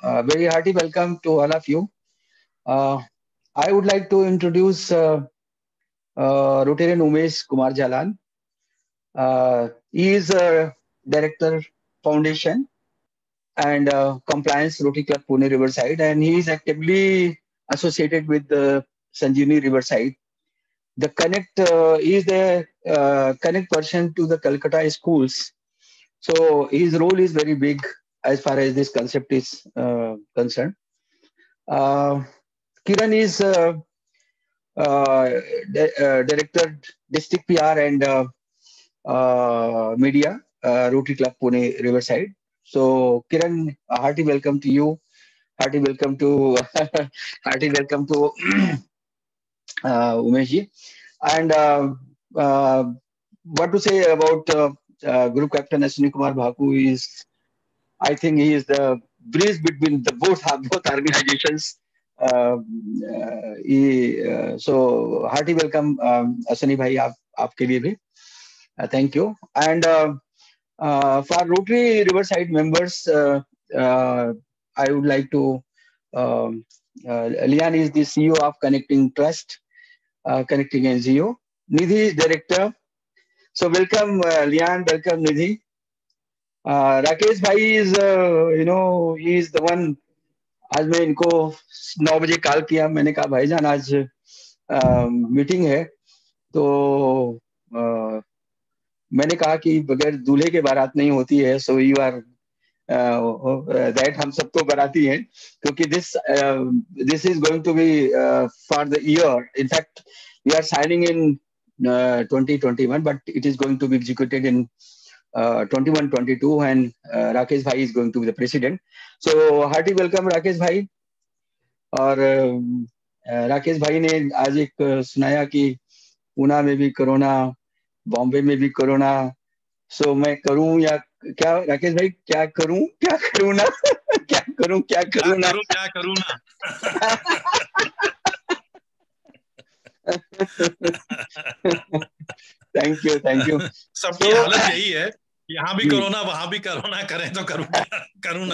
very hearty welcome to all of you. Uh, I would like to introduce Rotarian Umesh Kumar Jalan. He is a Director Foundation and Compliance Rotary Club Pune Riverside, and he is actively associated with the Sanjeevani Riverside. The connect he is the connect person to the Calcutta schools. So his role is very big as far as this concept is concerned. Uh, Kiran is Director District PR and Media, Rotary Club Pune Riverside. So Kiran, a hearty welcome to you. Hearty welcome to hearty welcome to Umeshji. And uh, what to say about Group Captain Ashwini Kumar Bhaku is, I think he is the bridge between the both organizations. So hearty welcome, Ashwini bhai, आपके लिए भी. Thank you. And for Rotary Riverside members, I would like to. Um, Lian is the CEO of Connecting Trust, Connecting NGO. Nidhi is director. So welcome, Lian. Welcome, Nidhi. Rakesh भाई is he is the one. आज मैं इनको 9 बजे call किया. मैंने कहा भाईजान आज मीटिंग है. तो मैंने कहा कि बगैर दूल्हे के बारात नहीं होती है. सो यू आर दैट हम सब तो बाराती हैं क्योंकि this is going to be for the year. In fact we are signing in 2021 but it is going to be executed in 21-22 and Rakesh Bhai is going to be the president. So hearty welcome Rakesh Bhai. और राकेश भाई ने आज एक सुनाया कि पूना में भी corona, Bombay में भी कोरोना. सो मैं करूं या क्या राकेश भाई, क्या करूं ना क्या करूं ना. Thank you. सबकी हालत यही है, यहाँ भी कोरोना वहां भी कोरोना, करें तो करूं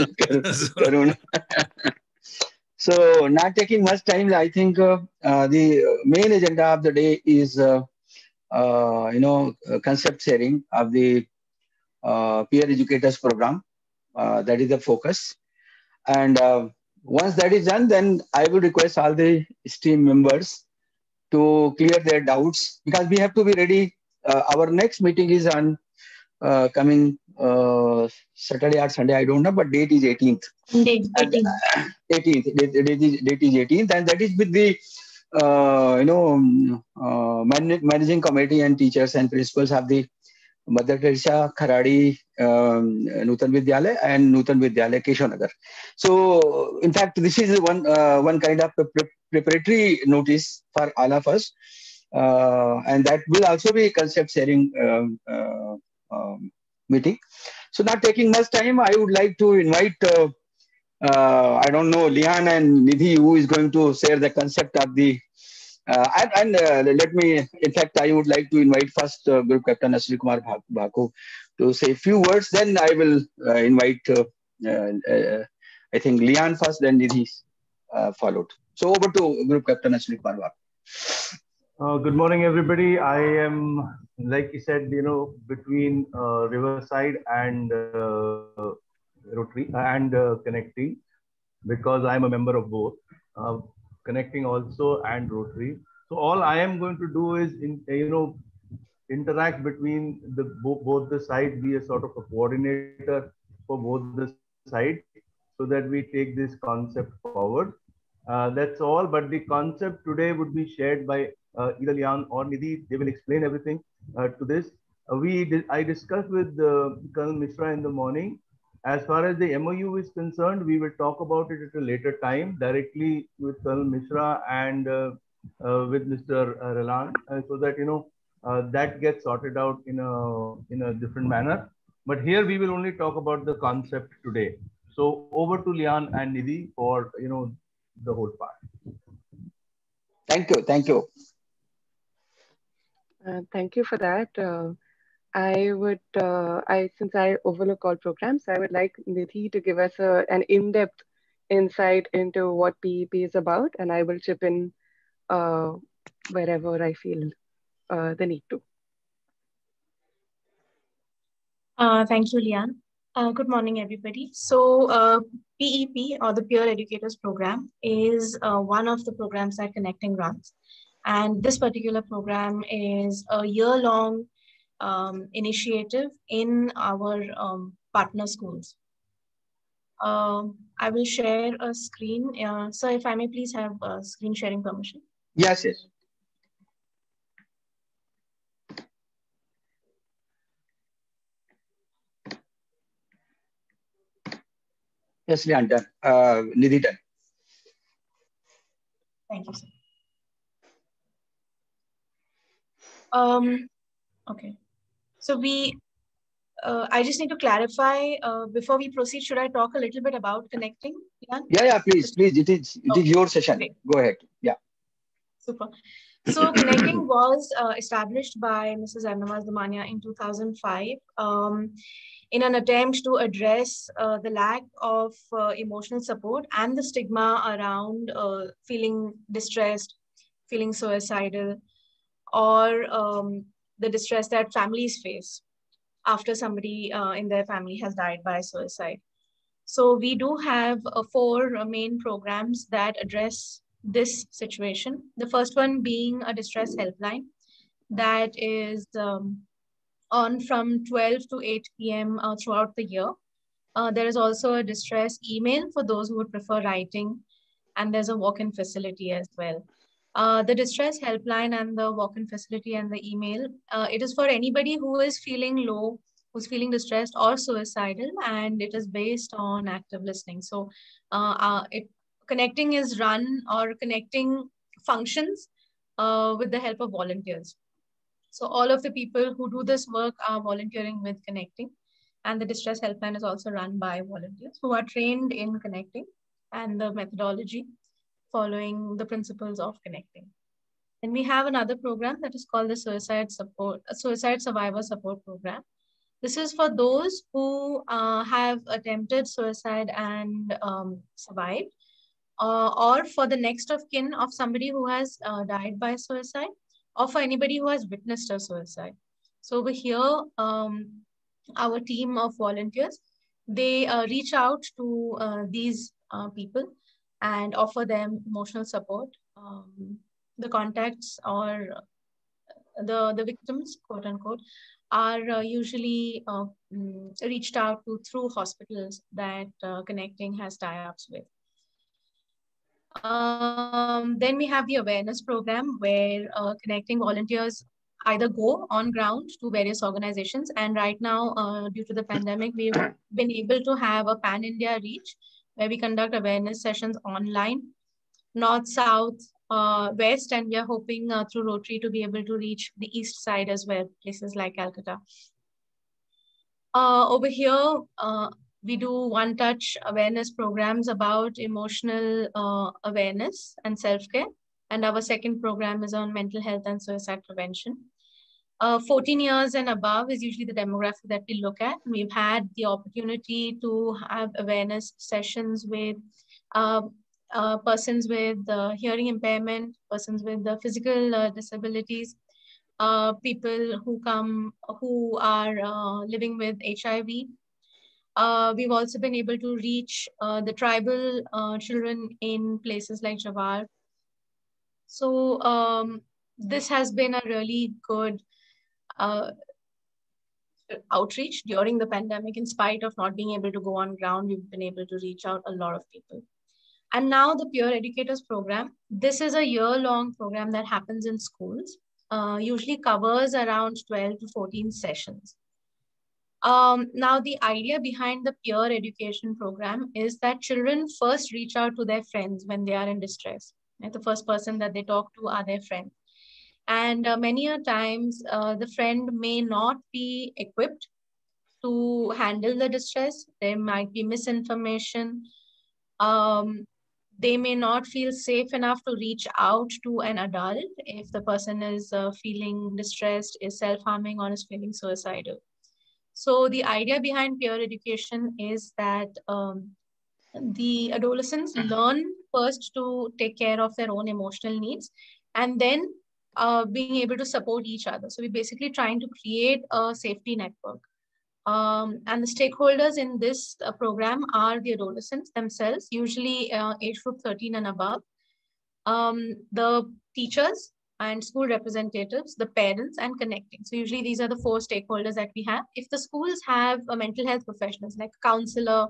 ना. So not taking much time, I think the main agenda of the day is concept sharing of the peer educators program. That is the focus. And once that is done, then I will request all the STEAM members to clear their doubts because we have to be ready. Our next meeting is on coming Saturday or Sunday, I don't know, but date is 18th. 18th. Date is 18th, and that is with the managing committee and teachers and principals of the Mother Teresa Kharadi Nutan Vidyalaya and Nutan Vidyalaya Keshavnagar. So, in fact, this is one kind of preparatory notice for all of us, and that will also be a concept sharing meeting. So, not taking much time, I would like to invite. I don't know, Lian and Nidhi, who is going to share the concept of the. Let me, in fact, I would like to invite first Group Captain Ashwini Kumar Bhaku to say a few words. Then I will invite, I think, Lian first, then Nidhi followed. So over to Group Captain Ashwini Kumar Bhaku. Good morning, everybody. I am, like you said, between Riverside and Rotary and Connecting, because I am a member of both. Connecting also and Rotary. So all I am going to do is interact between both the sides, be a sort of a coordinator for both the sides, so that we take this concept forward. That's all. But the concept today would be shared by either Lian or Nidhi. They will explain everything to this. I discussed with Colonel Mishra in the morning. As far as the MOU is concerned, we will talk about it at a later time directly with Colonel Mishra and with Mr. Ralan, so that that gets sorted out in a different manner. But here we will only talk about the concept today. So over to Lian and Nidhi for the whole part. Thank you. Thank you for that. Since I overlook all programs, I would like Nidhi to give us an in-depth insight into what PEP is about, and I will chip in uh, wherever I feel the need to. Thank you, Lian. Good morning, everybody. So PEP, or the Peer Educators Program, is one of the programs that Connecting runs. And this particular program is a year-long initiative in our partner schools. I will share a screen. So if I may please have screen sharing permission. Yes, yes. Yes, Lian, done. Nidhi, done. Thank you, sir. Okay. So I just need to clarify before we proceed. Should I talk a little bit about Connecting, Lian? Yeah, please. It is your session. Great. Go ahead. Yeah. Super. So Connecting was established by Mrs. Arnamaz Damania in 2005 in an attempt to address the lack of emotional support and the stigma around feeling distressed, feeling suicidal, or the distress that families face after somebody in their family has died by suicide. So we do have 4 main programs that address this situation. The first one being a distress helpline that is on from 12 to 8 p.m. Throughout the year. There is also a distress email for those who would prefer writing, and there's a walk-in facility as well. The distress helpline and the walk-in facility and the email, it is for anybody who is feeling low, who's feeling distressed or suicidal, and it is based on active listening. So Connecting is run, or Connecting functions with the help of volunteers. So all of the people who do this work are volunteering with Connecting, and the distress helpline is also run by volunteers who are trained in Connecting and the methodology following the principles of Connecting. And we have another program that is called the Suicide Survivor Support Program. This is for those who have attempted suicide and survived, or for the next of kin of somebody who has died by suicide, or for anybody who has witnessed a suicide. So over here, our team of volunteers, they reach out to these people and offer them emotional support. The contacts or the victims, quote unquote, are usually reached out to through hospitals that Connecting has tie-ups with. Then we have the awareness program where Connecting volunteers either go on ground to various organizations. And right now, due to the pandemic, we've been able to have a pan-India reach where we conduct awareness sessions online, north, south, west, and we are hoping through Rotary to be able to reach the east side as well, places like Calcutta. Over here, we do one-touch awareness programs about emotional awareness and self-care. And our second program is on mental health and suicide prevention. 14 years and above is usually the demographic that we look at. We've had the opportunity to have awareness sessions with persons with hearing impairment, persons with physical disabilities, people who are living with HIV. We've also been able to reach the tribal children in places like Jawar. So this has been a really good outreach during the pandemic. In spite of not being able to go on ground, we've been able to reach out a lot of people. And now the Peer Educators Program. This is a year-long program that happens in schools, usually covers around 12 to 14 sessions. Now, the idea behind the peer education program is that children first reach out to their friends when they are in distress. Right? The first person that they talk to are their friends. And many a times, the friend may not be equipped to handle the distress. There might be misinformation. They may not feel safe enough to reach out to an adult if the person is feeling distressed, is self-harming, or is feeling suicidal. So the idea behind peer education is that the adolescents learn first to take care of their own emotional needs, and then being able to support each other. So we're basically trying to create a safety network. And the stakeholders in this program are the adolescents themselves, usually age group 13 and above, the teachers and school representatives, the parents, and connecting. So usually these are the 4 stakeholders that we have. If the schools have a mental health professionals like a counselor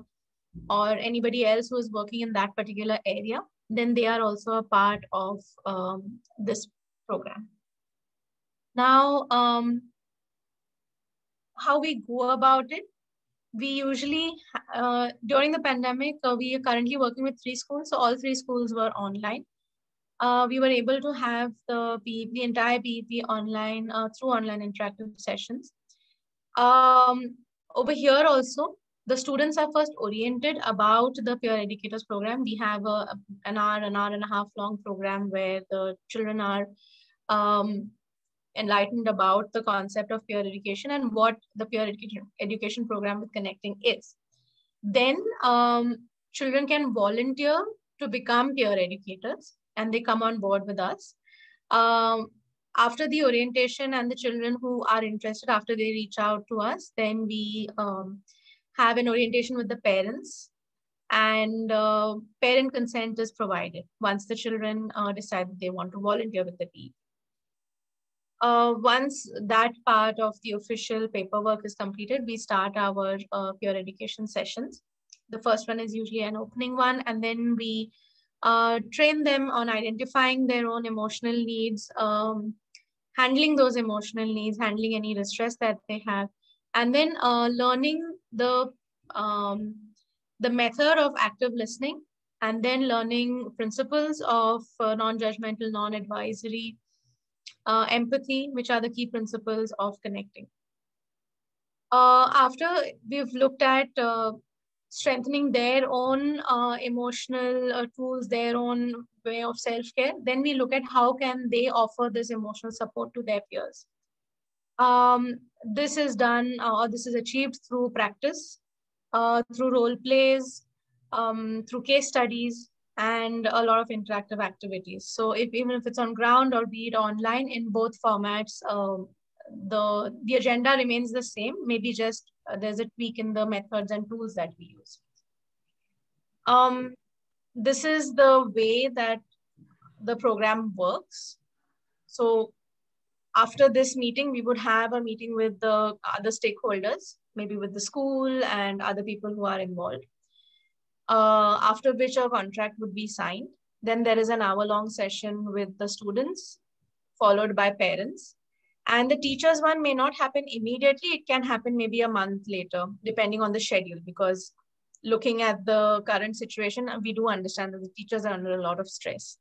or anybody else who is working in that particular area, then they are also a part of this program. Now, how we go about it, we usually, during the pandemic, we are currently working with 3 schools. So all 3 schools were online. We were able to have the entire PEP online through online interactive sessions. Over here also, the students are first oriented about the Peer Educators program. We have an hour and a half long program where the children are enlightened about the concept of peer education and what the peer education program with Connecting is. Then children can volunteer to become peer educators, and they come on board with us. After the orientation and the children who are interested, after they reach out to us, then we have an orientation with the parents, and parent consent is provided once the children decide that they want to volunteer with the PEP. Once that part of the official paperwork is completed, we start our peer education sessions. The first one is usually an opening one, and then we train them on identifying their own emotional needs, handling those emotional needs, handling any distress that they have, and then learning the method of active listening, and then learning principles of non-judgmental, non-advisory, empathy, which are the key principles of connecting. After we've looked at strengthening their own emotional tools, their own way of self-care, then we look at how can they offer this emotional support to their peers. This is done, or this is achieved through practice, through role plays, through case studies, and a lot of interactive activities. So even if it's on ground or be it online, in both formats, the agenda remains the same. Maybe just there's a tweak in the methods and tools that we use. This is the way that the program works. So after this meeting, we would have a meeting with the other stakeholders, maybe with the school and other people who are involved. After which a contract would be signed. Then there is an hour-long session with the students, followed by parents. And the teachers one may not happen immediately. It can happen maybe a month later, depending on the schedule, because looking at the current situation, we do understand that the teachers are under a lot of stress.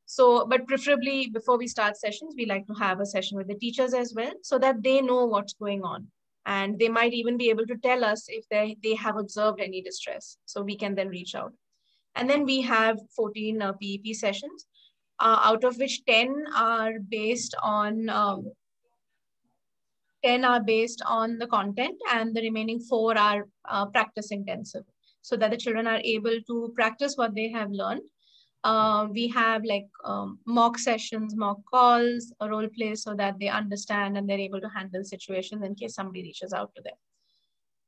So, but preferably before we start sessions, we like to have a session with the teachers as well, so that they know what's going on. And they might even be able to tell us if they have observed any distress. So we can then reach out. And then we have 14 PEP sessions, out of which 10 are based on the content, and the remaining 4 are practice intensive, so that the children are able to practice what they have learned. We have like mock sessions, mock calls, a role play, so that they understand and they're able to handle situations in case somebody reaches out to them.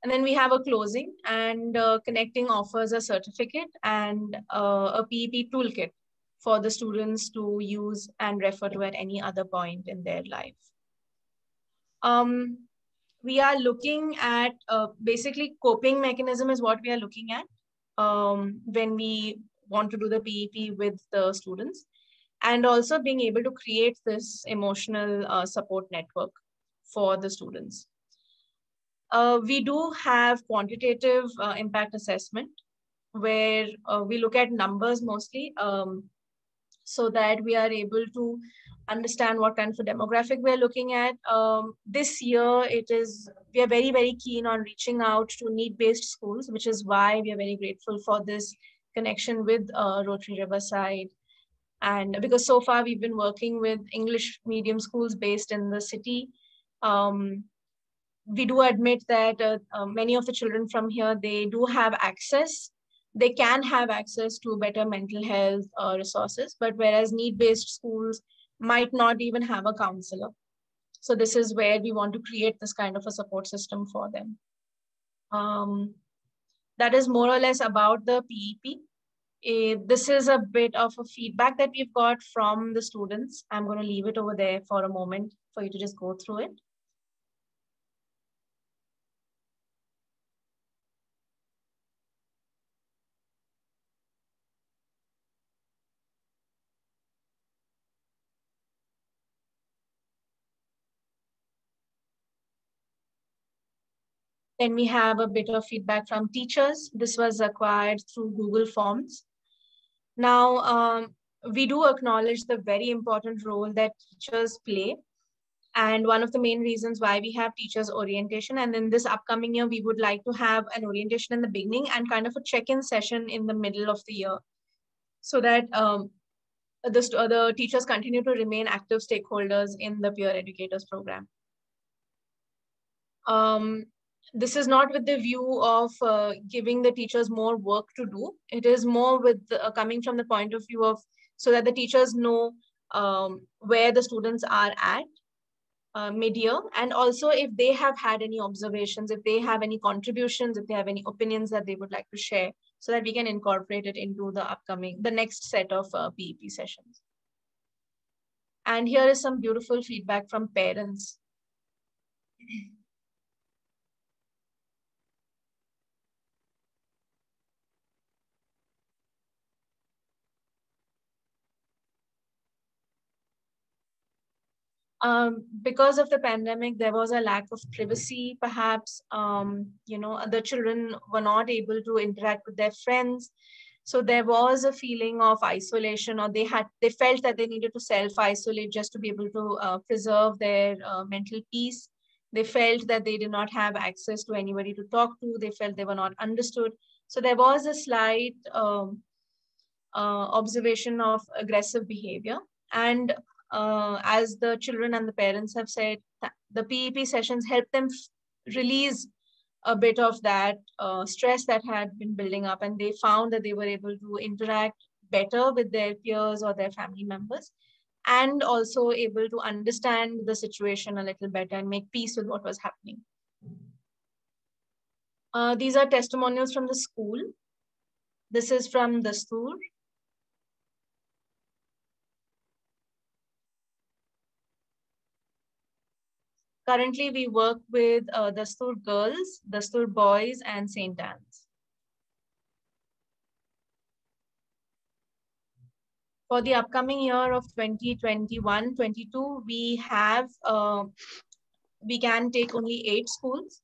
And then we have a closing, and Connecting offers a certificate and a PEP toolkit for the students to use and refer to at any other point in their life. We are looking at basically coping mechanism is what we are looking at when we want to do the PEP with the students, and also being able to create this emotional support network for the students. We do have quantitative impact assessment, where we look at numbers mostly, so that we are able to understand what kind of a demographic we're looking at. This year, we are very, very keen on reaching out to need-based schools, which is why we are very grateful for this connection with Rotary Riverside. And because so far we've been working with English medium schools based in the city. We do admit that many of the children from here, they do have access they can have access to better mental health resources, but whereas need-based schools might not even have a counselor. So this is where we want to create this kind of a support system for them. That is more or less about the PEP. This is a bit of a feedback that we've got from the students. I'm going to leave it over there for a moment for you to just go through it. Then we have a bit of feedback from teachers. This was acquired through Google Forms. Now, we do acknowledge the very important role that teachers play. And one of the main reasons why we have teachers orientation. And in this upcoming year, we would like to have an orientation in the beginning and kind of a check-in session in the middle of the year, so that the teachers continue to remain active stakeholders in the peer educators program. This is not with the view of giving the teachers more work to do. It is more with coming from the point of view of, so that the teachers know where the students are at mid-year, and also if they have had any observations, if they have any contributions, if they have any opinions that they would like to share, so that we can incorporate it into the next set of PEP sessions. And here is some beautiful feedback from parents. Because of the pandemic, there was a lack of privacy, perhaps. The children were not able to interact with their friends. So there was a feeling of isolation, or they felt that they needed to self-isolate just to be able to preserve their mental peace. They felt that they did not have access to anybody to talk to. They felt they were not understood. So there was a slight observation of aggressive behavior. And as the children and the parents have said, the PEP sessions helped them release a bit of that stress that had been building up, and they found that they were able to interact better with their peers or their family members, and also able to understand the situation a little better and make peace with what was happening. These are testimonials from the school. This is from Dastur. Currently, we work with Dastur girls, Dastur boys, and St. Anne's. For the upcoming year of 2021-22, we can take only 8 schools.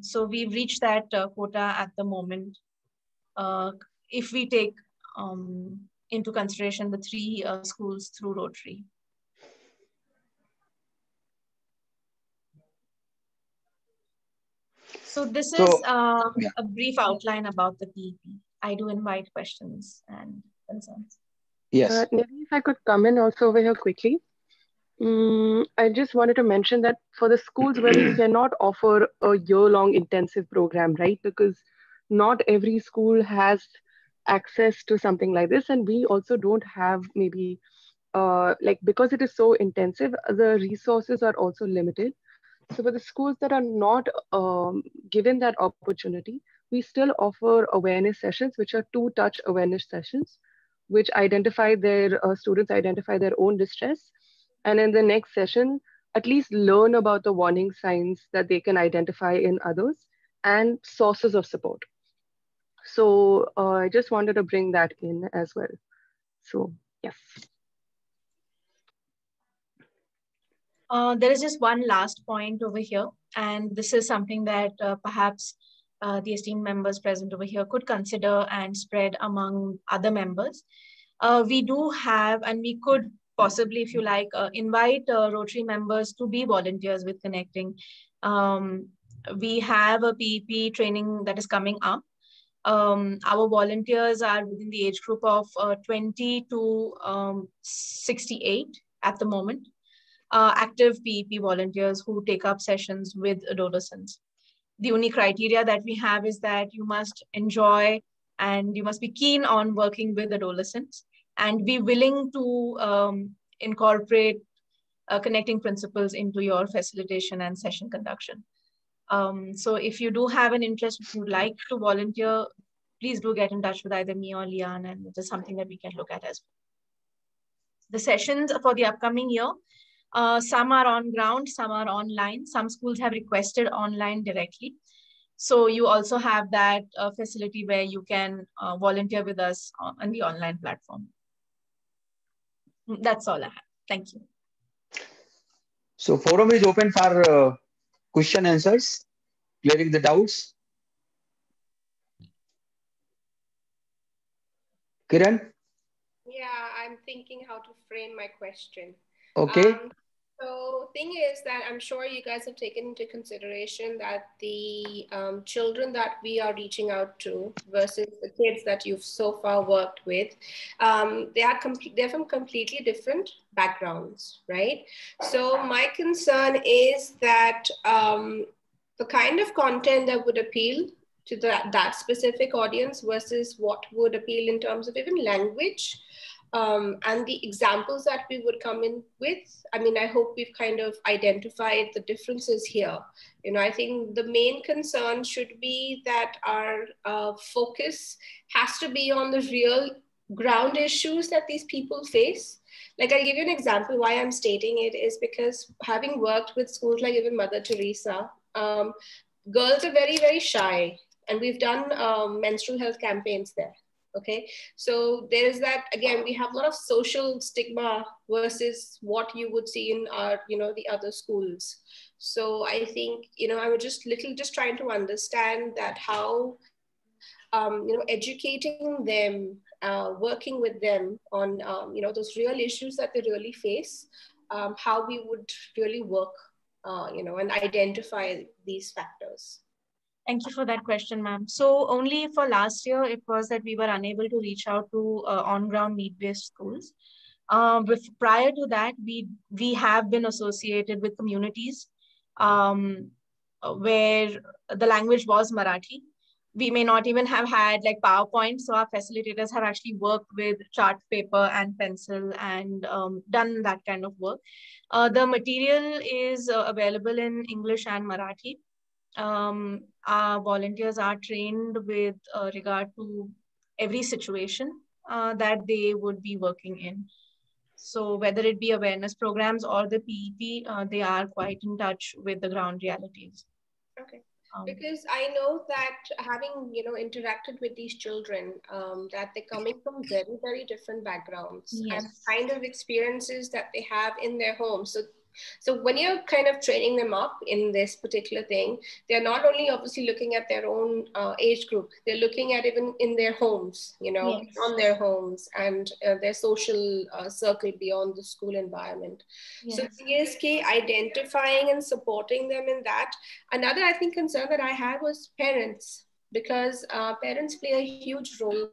So we've reached that quota at the moment. If we take into consideration the 3 schools through Rotary. So this is a brief outline about the PEP. I do invite questions and concerns. Yes. Maybe if I could come in also over here quickly. I just wanted to mention that for the schools where we cannot offer a year-long intensive program, right? Because not every school has access to something like this. And we also don't have maybe, because it is so intensive, the resources are also limited. So for the schools that are not given that opportunity, we still offer awareness sessions, which are 2-touch awareness sessions, which identify their students identify their own distress. And in the next session, at least learn about the warning signs that they can identify in others and sources of support. So I just wanted to bring that in as well. So, yes. There is just one last point over here, and this is something that perhaps the esteemed members present over here could consider and spread among other members. We do have, and we could possibly, if you like, invite Rotary members to be volunteers with Connecting. We have a PEP training that is coming up. Our volunteers are within the age group of 20 to 68 at the moment. Active PEP volunteers who take up sessions with adolescents. The only criteria that we have is that you must enjoy and you must be keen on working with adolescents and be willing to incorporate connecting principles into your facilitation and session conduction. So if you do have an interest, if you'd like to volunteer, please do get in touch with either me or Lian, and it is something that we can look at as well. The sessions for the upcoming year, some are on ground, some are online. Some schools have requested online directly. So you also have that facility where you can volunteer with us on the online platform. That's all I have. Thank you. So forum is open for question answers, clearing the doubts. Kiran? Yeah, I'm thinking how to frame my question. Okay. So thing is that I'm sure you guys have taken into consideration that the children that we are reaching out to versus the kids that you've so far worked with, they're from completely different backgrounds, right? So my concern is that the kind of content that would appeal to that specific audience versus what would appeal in terms of even language, and the examples that we would come in with. I mean, I hope we've kind of identified the differences here. You know, I think the main concern should be that our focus has to be on the real ground issues that these people face. Like, I'll give you an example why I'm stating it is because having worked with schools like even Mother Teresa, girls are very, very shy. And we've done menstrual health campaigns there. Okay, so there is that, again, we have a lot of social stigma versus what you would see in our, you know, the other schools. So I think, you know, I was just trying to understand that how, you know, educating them, working with them on, you know, those real issues that they really face, how we would really work, you know, and identify these factors. Thank you for that question, ma'am. So only for last year, it was that we were unable to reach out to on-ground need-based schools. Prior to that, we have been associated with communities where the language was Marathi. We may not even have had like PowerPoint, so our facilitators have actually worked with chart paper and pencil and done that kind of work. The material is available in English and Marathi. Our volunteers are trained with regard to every situation that they would be working in. So whether it be awareness programs or the PEP, they are quite in touch with the ground realities. Okay. Because I know that having, you know, interacted with these children, that they're coming from very, very different backgrounds, yes, and kind of experiences that they have in their homes. So when you're kind of training them up in this particular thing, they're not only obviously looking at their own age group, they're looking at even in their homes, you know, yes, on their homes and their social circle beyond the school environment. Yes. So CSK identifying and supporting them in that. Another, I think, concern that I had was parents, because parents play a huge role,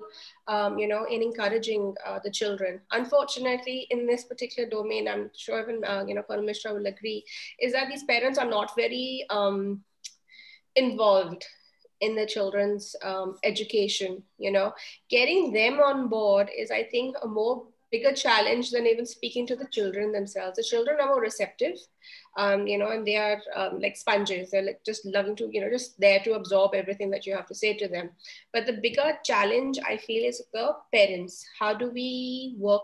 you know, in encouraging the children. Unfortunately, in this particular domain, I'm sure even, you know, Colonel Mishra will agree, is that these parents are not very involved in the children's education. You know, getting them on board is, I think, a more bigger challenge than even speaking to the children themselves. The children are more receptive, you know, and they are like sponges. They're like just loving to, you know, just there to absorb everything that you have to say to them. But the bigger challenge, I feel, is the parents. How do we work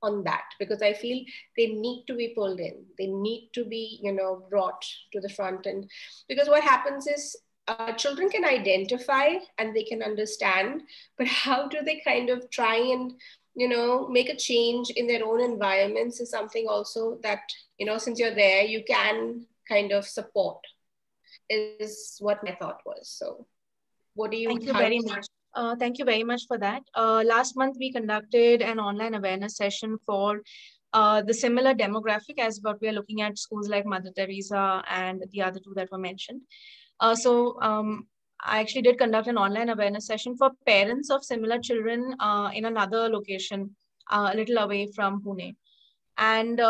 on that? Because I feel they need to be pulled in. They need to be, you know, brought to the front. And because what happens is, children can identify and they can understand, but how do they kind of try and, you know, make a change in their own environments is something also that, you know, since you're there, you can kind of support, is what my thought was. So what do you— Thank you very much. Thank you very much for that. Last month, we conducted an online awareness session for the similar demographic as what we are looking at schools like Mother Teresa and the other two that were mentioned. I actually did conduct an online awareness session for parents of similar children in another location, a little away from Pune. And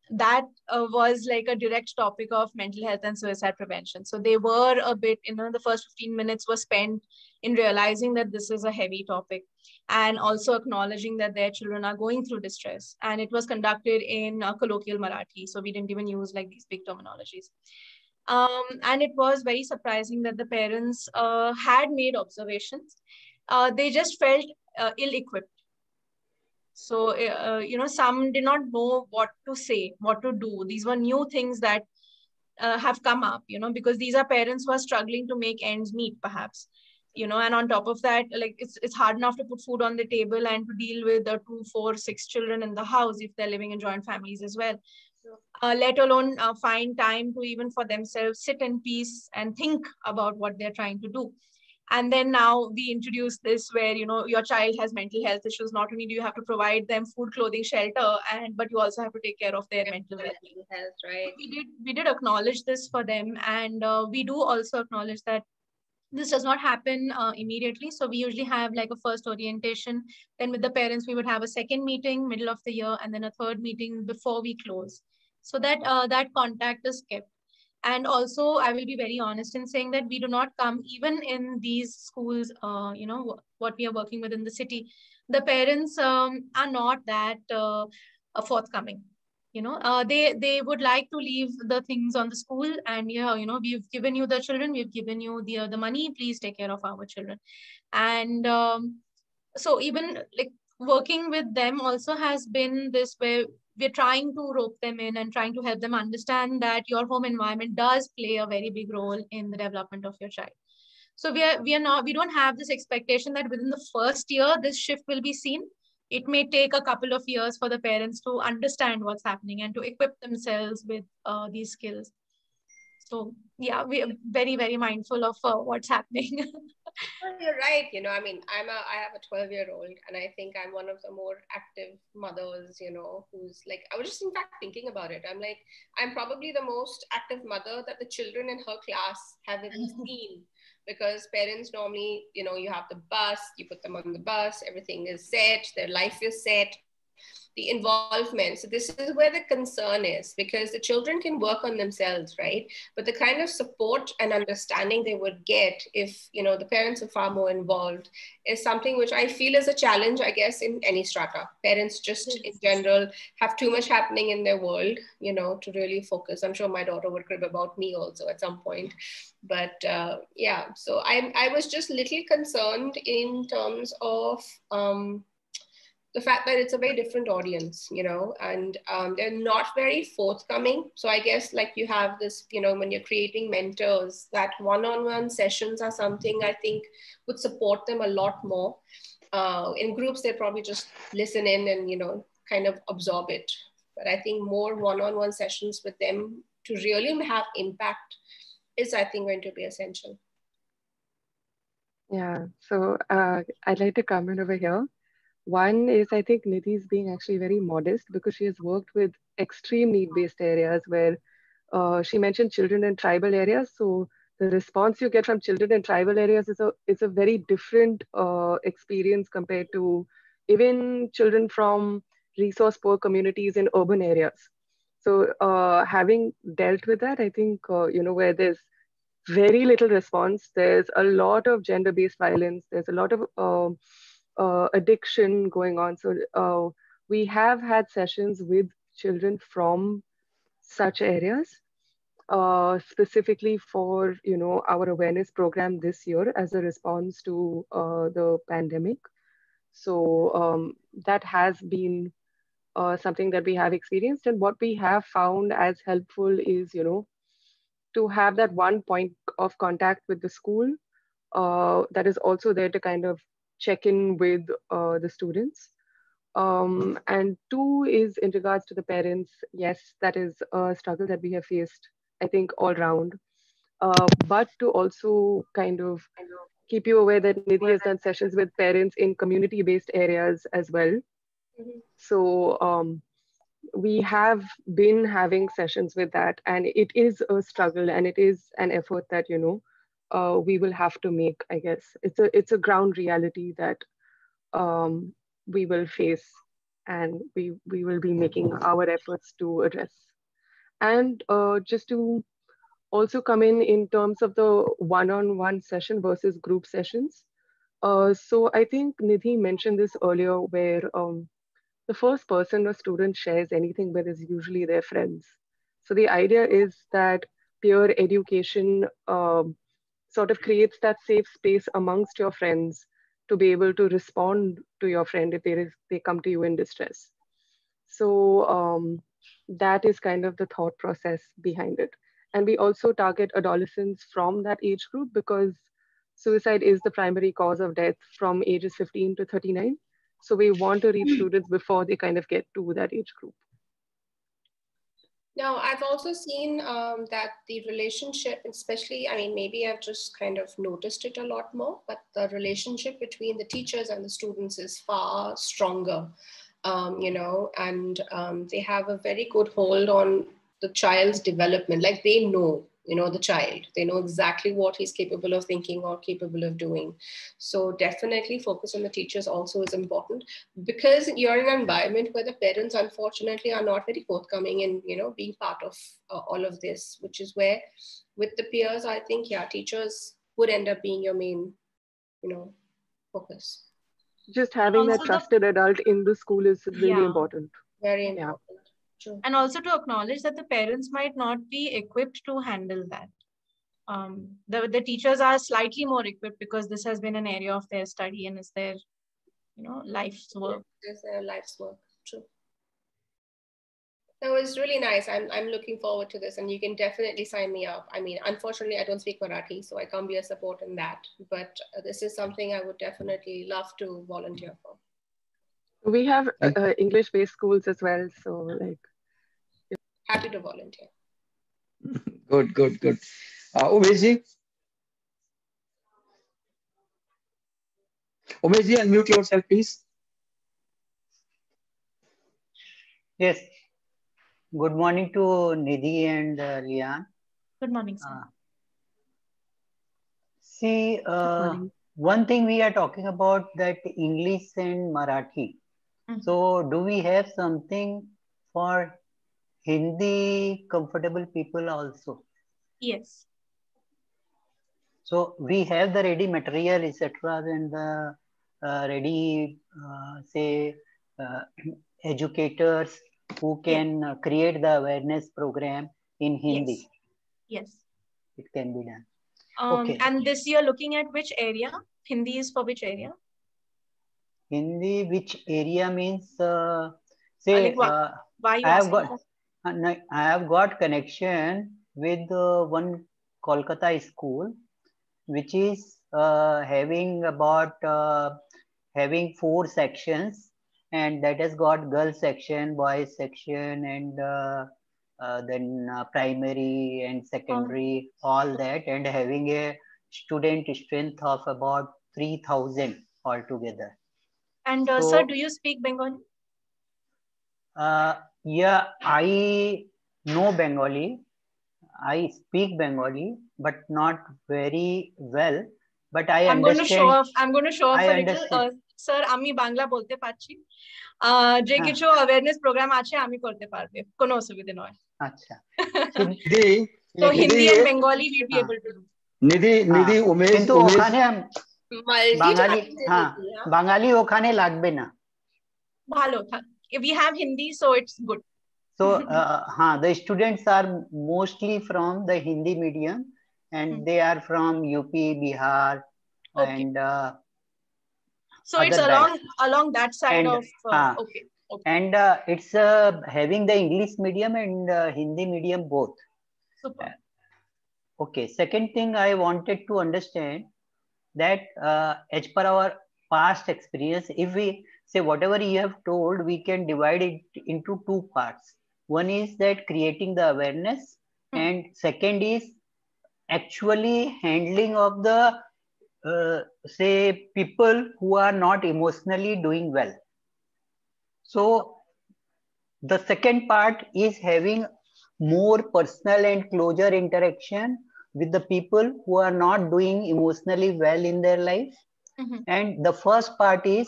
that was like a direct topic of mental health and suicide prevention. So they were a bit, the first 15 minutes were spent in realizing that this is a heavy topic and also acknowledging that their children are going through distress. And it was conducted in colloquial Marathi. So we didn't even use like these big terminologies. And it was very surprising that the parents had made observations. They just felt ill-equipped. So, some did not know what to say, what to do. These were new things that have come up, because these are parents who are struggling to make ends meet, perhaps, and on top of that, like it's hard enough to put food on the table and to deal with the 2, 4, 6 children in the house if they're living in joint families as well. Let alone find time to even for themselves sit in peace and think about what they're trying to do. And then now we introduce this where, your child has mental health issues. Not only do you have to provide them food, clothing, shelter, but you also have to take care of their mental health, right? We did acknowledge this for them. And we do also acknowledge that this does not happen immediately. So we usually have like a first orientation. Then with the parents, we would have a second meeting middle of the year, and then a third meeting before we close. So that that contact is kept. And also, I will be very honest in saying that we do not come, even in these schools, what we are working with in the city, the parents are not that forthcoming. They would like to leave the things on the school and, we've given you the children, we've given you the money, please take care of our children. And so even like working with them also has been this where we're trying to rope them in and trying to help them understand that your home environment does play a very big role in the development of your child. So we don't have this expectation that within the first year this shift will be seen. It may take a couple of years for the parents to understand what's happening and to equip themselves with these skills. So yeah, we are very, very mindful of what's happening. Well, you're right. I mean, I have a 12-year-old, and I think I'm one of the more active mothers, who's like, I was just in fact thinking about it. I'm like, I'm probably the most active mother that the children in her class have even seen, because parents normally, you have the bus, you put them on the bus, everything is set, their life is set, the involvement. So this is where the concern is, because the children can work on themselves, right? But the kind of support and understanding they would get if, the parents are far more involved is something which I feel is a challenge, I guess, in any strata. Parents just in general have too much happening in their world, to really focus. I'm sure my daughter would crib about me also at some point. But yeah, so I was just a little concerned in terms of the fact that it's a very different audience, and they're not very forthcoming. So I guess like you have this, when you're creating mentors, that one-on-one sessions are something I think would support them a lot more. In groups, they probably just listen in and, kind of absorb it. But I think more one-on-one sessions with them to really have impact is, I think, going to be essential. Yeah, so I'd like to come in over here. One is, I think Nidhi's being actually very modest because she has worked with extreme need-based areas where she mentioned children in tribal areas. So the response you get from children in tribal areas is a very different experience compared to even children from resource poor communities in urban areas. So having dealt with that, I think, where there's very little response, there's a lot of gender-based violence, there's a lot of addiction going on. So we have had sessions with children from such areas, specifically for our awareness program this year as a response to the pandemic. So that has been something that we have experienced, and what we have found as helpful is to have that one point of contact with the school that is also there to kind of check in with the students. And two is in regards to the parents. Yes, that is a struggle that we have faced, I think, all round. But to also kind of keep you aware that Nidhi has done sessions with parents in community-based areas as well. Mm-hmm. So we have been having sessions with that, and it is a struggle and it is an effort that we will have to make. I guess it's a ground reality that we will face and we will be making our efforts to address. And just to also come in terms of the one-on-one session versus group sessions. So I think Nidhi mentioned this earlier, where the first person a student shares anything with is usually their friends. So the idea is that peer education sort of creates that safe space amongst your friends to be able to respond to your friend if they come to you in distress. So that is kind of the thought process behind it. And we also target adolescents from that age group because suicide is the primary cause of death from ages 15 to 39. So we want to reach students before they kind of get to that age group. Now, I've also seen that the relationship, especially, I mean, maybe I've just kind of noticed it a lot more, but the relationship between the teachers and the students is far stronger, you know, and they have a very good hold on the child's development. Like they know, you know, the child, they know exactly what he's capable of thinking or capable of doing. So definitely focus on the teachers also is important, because you're in an environment where the parents unfortunately are not very forthcoming in, you know, being part of all of this, which is where with the peers, I think, yeah, teachers would end up being your main, you know, focus. Just having that trusted adult in the school is really important. Very important. Yeah. True. And also to acknowledge that the parents might not be equipped to handle that. The teachers are slightly more equipped because this has been an area of their study and is their, you know, life's work. It's their life's work. True. That was really nice. I'm looking forward to this, and you can definitely sign me up. I mean, unfortunately, I don't speak Marathi, so I can't be a support in that. But this is something I would definitely love to volunteer for. We have English-based schools as well, so like. Happy to volunteer. Good. Umesh ji, unmute yourself, please. Yes. Good morning to Nidhi and Lian. Good morning, sir. See, one thing we are talking about that English and Marathi. So do we have something for Hindi comfortable people also? Yes. So we have the ready material, etc., and the ready, educators who can create the awareness program in Hindi. Yes. It can be done. Okay. And this you're looking at which area? Hindi is for which area? Hindi, which area means, say, why I have got connection with one Kolkata school, which is having 4 sections, and that has got girls section, boys section, and then primary and secondary, all that, and having a student strength of about 3,000 altogether. And sir, do you speak Bengali? Yeah, I know Bengali. I speak Bengali, but not very well. But I understand. I'm going to show off a little. Sir, আমি বাংলা বলতে পারছি। যে কিছু awareness program আছে আমি করতে পারবে, কোনো অসুবিধা নয়। আচ্ছা। So Hindi and Bengali we'll be able to do. নিধি উমেশ কিন্তু ওখানে বাঙালি ওখানে লাগবে না। ভালো, we have Hindi, so it's good. So the students are mostly from the Hindi medium, and they are from UP, Bihar, and so it's along that side and, of okay. And it's having the English medium and Hindi medium both. Super. Okay, second thing I wanted to understand that as per our past experience, if we say whatever you have told, we can divide it into 2 parts. One is that creating the awareness, and second is actually handling of the say people who are not emotionally doing well. So the second part is having more personal and closer interaction with the people who are not doing emotionally well in their life. And the first part is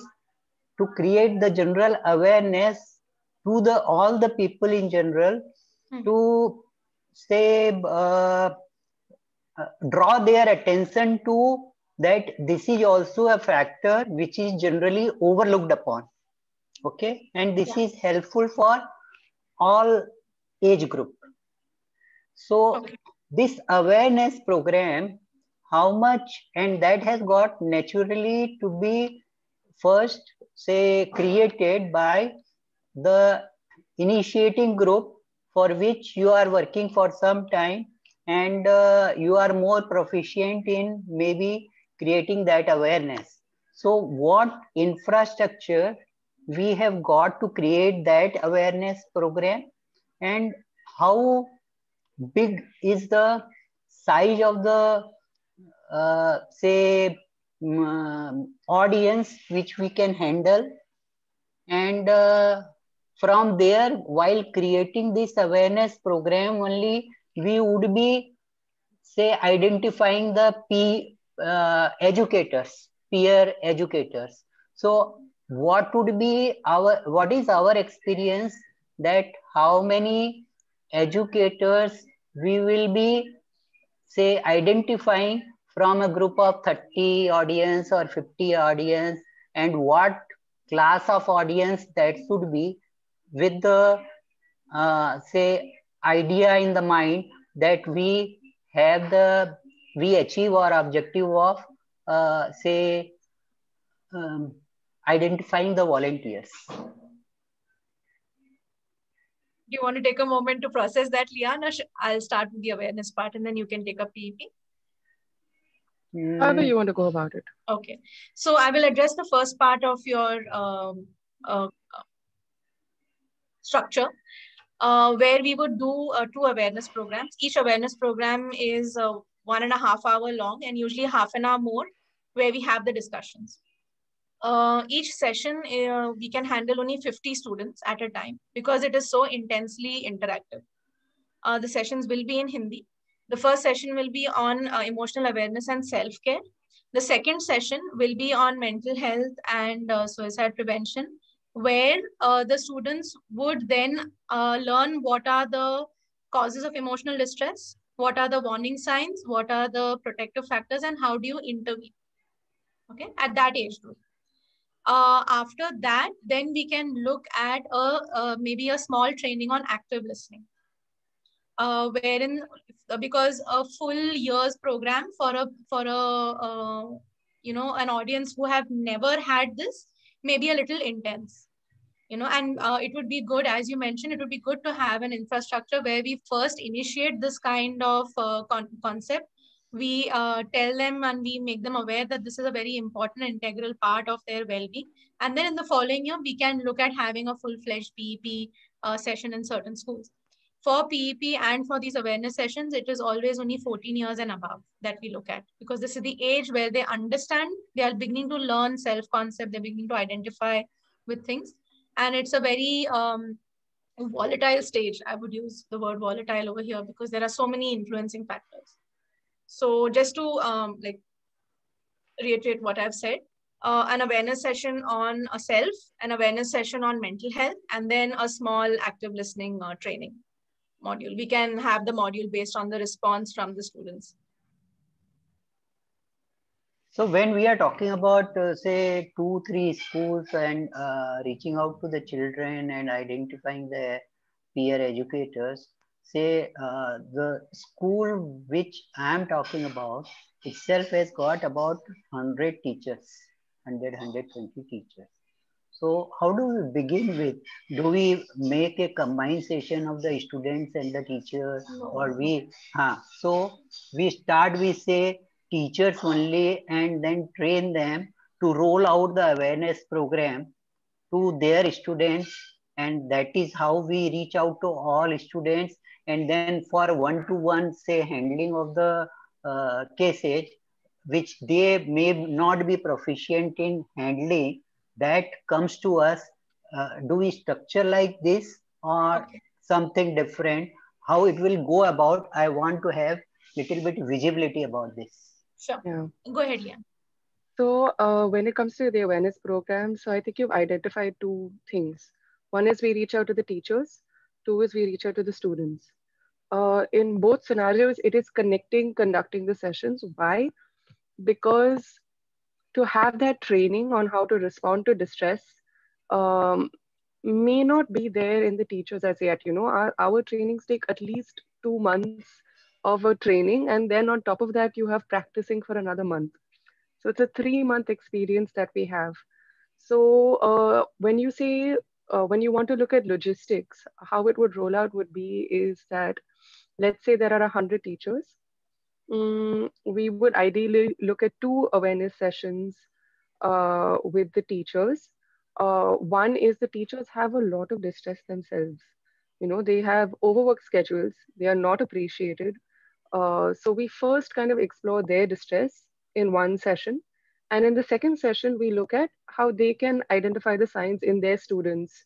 to create the general awareness to the all the people in general, to say draw their attention to that this is also a factor which is generally overlooked upon. Okay, and this is helpful for all age group. So this awareness program, how much, and that has got naturally to be first say created by the initiating group for which you are working for some time, and you are more proficient in maybe creating that awareness. So what infrastructure we have got to create that awareness program, and how big is the size of the say audience which we can handle, and from there, while creating this awareness program only, we would be say identifying the educators, peer educators. So what is our experience, that how many educators we will be say identifying from a group of 30 audience or 50 audience, and what class of audience that should be, with the say idea in the mind that we achieve our objective of say identifying the volunteers. Do you want to take a moment to process that, Lian, or I'll start with the awareness part and then you can take up PEP? However you want to go about it. Okay. So I will address the first part of your structure, where we would do 2 awareness programs. Each awareness program is 1.5 hours long, and usually half an hour more, where we have the discussions. Each session, we can handle only 50 students at a time because it is so intensely interactive. The sessions will be in Hindi. The first session will be on emotional awareness and self-care. The second session will be on mental health and suicide prevention, where the students would then learn what are the causes of emotional distress, what are the warning signs, what are the protective factors, and how do you intervene, okay, at that age group. After that, then we can look at maybe a small training on active listening, wherein because a full year's program for a you know, an audience who have never had this may be a little intense, you know, and it would be good, as you mentioned, it would be good to have an infrastructure where we first initiate this kind of concept. We tell them and we make them aware that this is a very important integral part of their well-being. And then in the following year, we can look at having a full-fledged PEP session in certain schools. For PEP and for these awareness sessions, it is always only 14 years and above that we look at, because this is the age where they understand, they are beginning to learn self-concept, they're beginning to identify with things. And it's a very volatile stage. I would use the word volatile over here because there are so many influencing factors. So just to like reiterate what I've said, an awareness session on a self, an awareness session on mental health, and then a small active listening training module. We can have the module based on the response from the students. So when we are talking about say 2-3 schools and reaching out to the children and identifying the peer educators, say the school which I am talking about itself has got about 100 teachers, 120 teachers. So how do we begin with? Do we make a combined session of the students and the teachers? No. Or we, so we start with say teachers only and then train them to roll out the awareness program to their students, and that is how we reach out to all students. And then for one-to-one say handling of the cases which they may not be proficient in handling, that comes to us. Do we structure like this or something different? How it will go about? I want to have little bit visibility about this. Sure. Yeah. Go ahead, Lian. So when it comes to the awareness program, so I think you've identified two things. One is we reach out to the teachers. Two is we reach out to the students. In both scenarios, it is conducting the sessions. Why? Because to have that training on how to respond to distress um, may not be there in the teachers as yet. You know, our trainings take at least 2 months of a training, and then on top of that, you have practicing for another month. So it's a 3-month experience that we have. So when you want to look at logistics, how it would roll out would be is that, let's say there are 100 teachers. We would ideally look at 2 awareness sessions with the teachers. One is the teachers have a lot of distress themselves. You know, they have overwork schedules. They are not appreciated. So we first kind of explore their distress in one session. And in the second session, we look at how they can identify the signs in their students.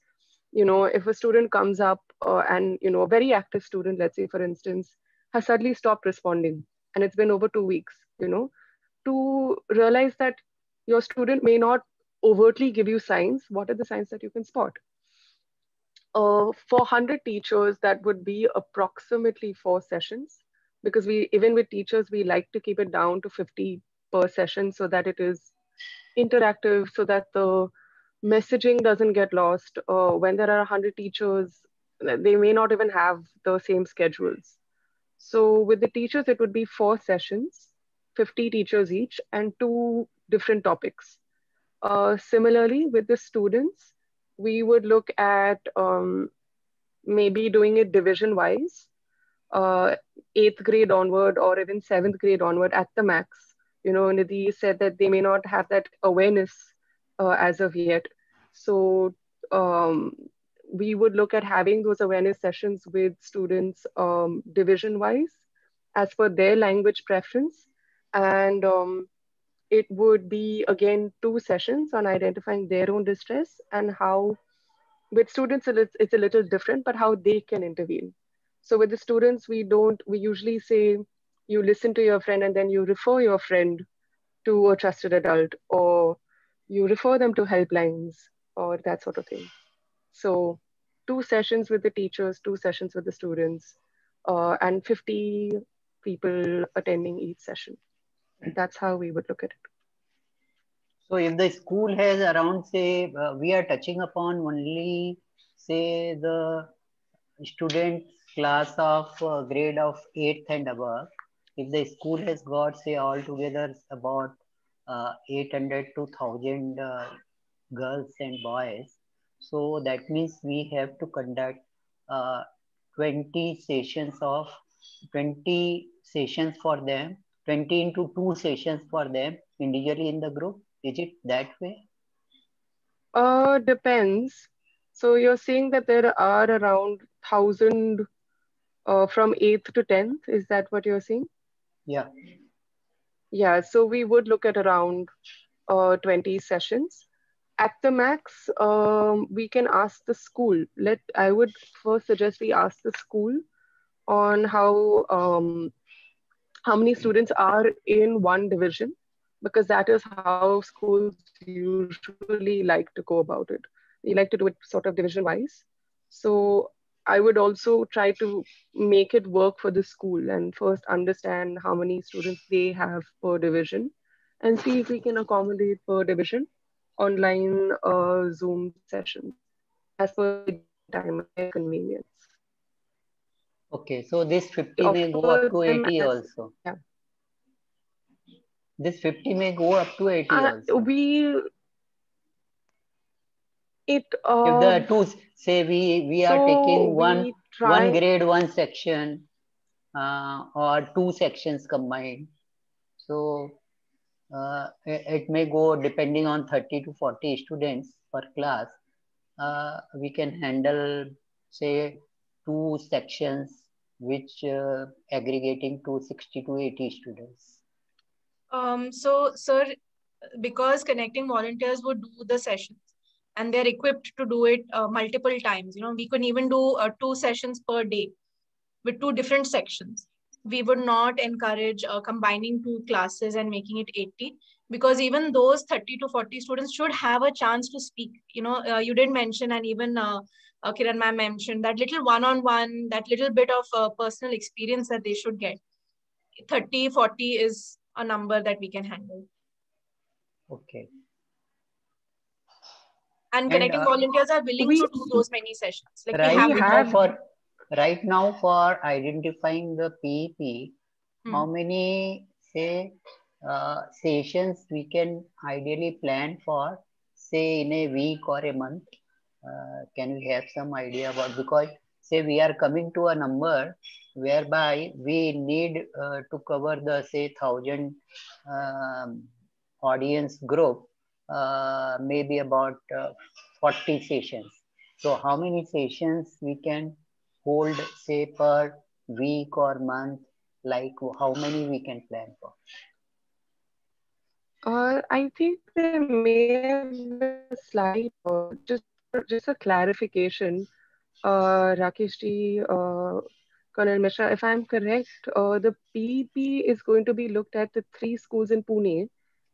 You know, if a student comes up and, you know, a very active student, let's say, for instance, has suddenly stopped responding and it's been over 2 weeks, you know, to realize that your student may not overtly give you signs. What are the signs that you can spot? For 100 teachers, that would be approximately 4 sessions, because even with teachers, we like to keep it down to 50 per session so that it is interactive, so that the messaging doesn't get lost. When there are 100 teachers, they may not even have the same schedules. So with the teachers, it would be 4 sessions, 50 teachers each, and 2 different topics. Similarly, with the students, we would look at maybe doing it division-wise, 8th grade onward or even 7th grade onward at the max. You know, Nidhi said that they may not have that awareness as of yet. So we would look at having those awareness sessions with students division-wise as per their language preference. And it would be, again, 2 sessions on identifying their own distress and how, with students, it's a little different, but how they can intervene. So with the students, we usually say, you listen to your friend and then you refer your friend to a trusted adult, or you refer them to helplines or that sort of thing. So 2 sessions with the teachers, 2 sessions with the students, and 50 people attending each session. That's how we would look at it. So if the school has around, say, we are touching upon only, say, the student class of grade of 8th and above. If the school has got, say, altogether about 800 to 1000 girls and boys, so that means we have to conduct 20 sessions for them, 20 into 2 sessions for them individually in the group. Is it that way? Depends. So you're saying that there are around 1,000 from 8th to 10th. Is that what you're saying? Yeah. Yeah, so we would look at around 20 sessions. At the max, we can ask the school. I would first suggest we ask the school on how many students are in one division, because that is how schools usually like to go about it. They like to do it sort of division wise. So I would also try to make it work for the school and first understand how many students they have per division and see if we can accommodate per division online Zoom sessions as per the time and their convenience. Okay, so this 50 may go up to 80 also. Yeah. This 50 may go up to 80 also. If the two, say we are taking one grade, one section, or 2 sections combined. So it may go depending on 30 to 40 students per class. We can handle, say, 2 sections, which aggregating to 60 to 80 students. So, sir, because connecting volunteers would do the sessions and they're equipped to do it multiple times, you know, we could even do 2 sessions per day with 2 different sections. We would not encourage combining 2 classes and making it 80. because even those 30 to 40 students should have a chance to speak. You did mention, and even Kiran ma'am mentioned, that little one-on-one, that little bit of personal experience that they should get. 30, 40 is a number that we can handle. Okay. And connecting volunteers are willing to do those many sessions. Like right now for identifying the PEP, how many sessions we can ideally plan for, say in a week or a month? Can we have some idea about, because say we are coming to a number whereby we need to cover the say 1,000 audience group, maybe about 40 sessions. So how many sessions we can hold, say per week or month, like how many we can plan for? I think there may have been a slight, just a clarification, Rakesh ji, Colonel Mishra, if I'm correct, the PEP is going to be looked at the 3 schools in Pune,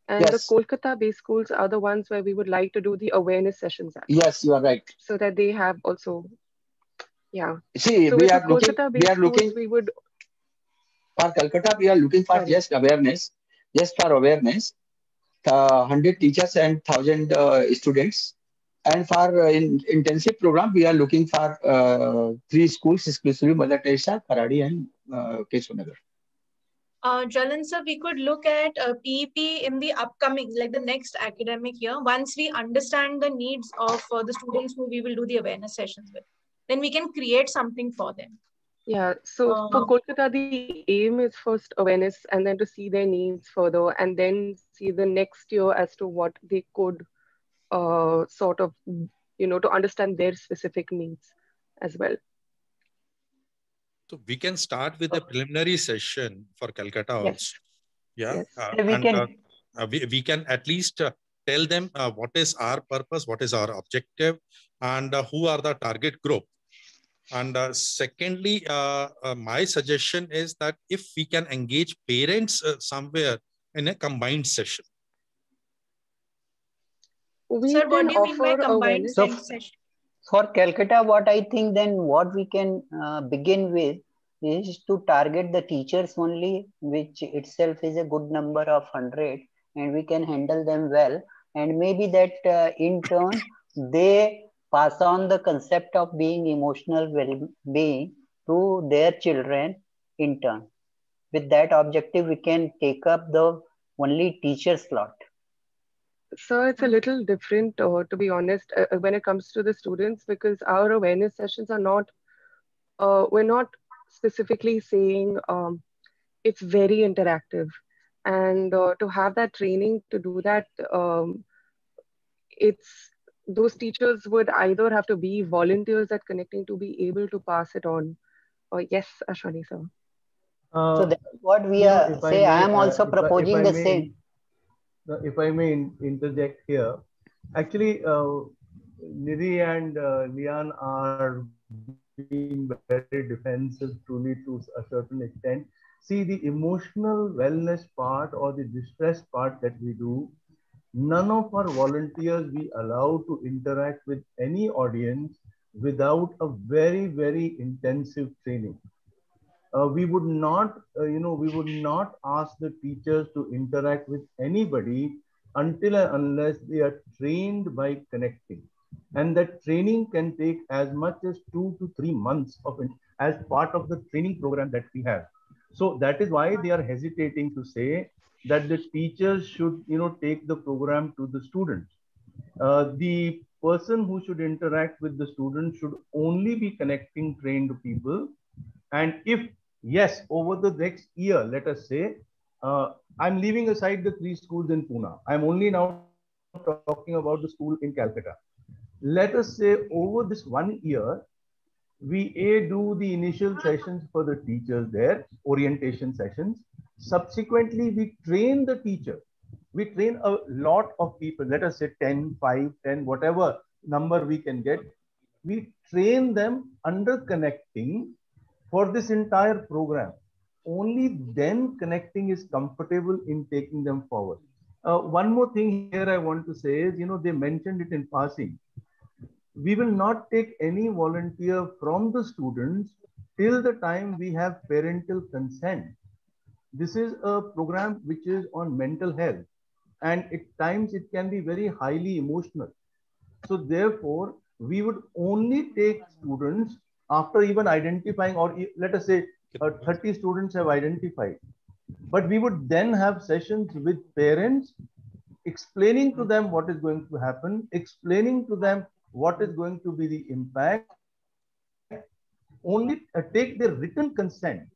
and the Kolkata-based schools are the ones where we would like to do the awareness sessions at. Yes, you are right. So that they have also, yeah. See, so we are looking we would. For Calcutta, we are looking for just awareness, 100 teachers and 1,000 students. And for intensive program, we are looking for 3 schools, exclusively Mother Teresa, Karadi, and Keshunagar. Jalan sir, we could look at PEP in the upcoming, like the next academic year, once we understand the needs of the students who we will do the awareness sessions with. Then we can create something for them. Yeah, so for Kolkata, the aim is first awareness and then to see their needs further and then see the next year as to what they could sort of, to understand their specific needs as well. So we can start with a preliminary session for Calcutta also. Yeah. Yes. We can at least tell them what is our purpose, what is our objective, and who are the target group. And secondly, my suggestion is that if we can engage parents somewhere in a combined session. Sir, what do you mean by combined session? For Calcutta, what I think then what we can begin with is to target the teachers only, which itself is a good number of 100, and we can handle them well. And maybe that in turn, they pass on the concept of being emotional well-being to their children in turn. With that objective, we can take up the only teacher slot. So it's a little different, to be honest, when it comes to the students, because our awareness sessions are not, we're not specifically saying it's very interactive. And to have that training to do that, those teachers would either have to be volunteers at Connecting to be able to pass it on. Yes, Ashwani sir. So that's what we are say. I am also proposing the same. If I may interject here, actually, Nidhi and Lian are being very defensive truly to a certain extent. See, the emotional wellness part or the distress part that we do, none of our volunteers we allow to interact with any audience without a very, very intensive training. We would not, we would not ask the teachers to interact with anybody until and unless they are trained by Connecting. And that training can take as much as 2 to 3 months as part of the training program that we have. So that is why they are hesitating to say that the teachers should, take the program to the students. The person who should interact with the students should only be Connecting trained people. And if yes, over the next year, let us say, I'm leaving aside the 3 schools in Pune. I'm only now talking about the school in Calcutta. Let us say over this 1 year, we do the initial sessions for the teachers there, orientation sessions. Subsequently, we train the teacher. We train a lot of people, let us say 10, 5, 10, whatever number we can get. We train them under Connecting for this entire program. Only then Connecting is comfortable in taking them forward. One more thing here I want to say is, they mentioned it in passing. We will not take any volunteer from the students till the time we have parental consent. This is a program which is on mental health, and at times it can be very highly emotional. So therefore, we would only take students after even identifying, or let us say 30 students have identified. But we would then have sessions with parents, explaining to them what is going to happen, explaining to them what is going to be the impact, only take the written consent,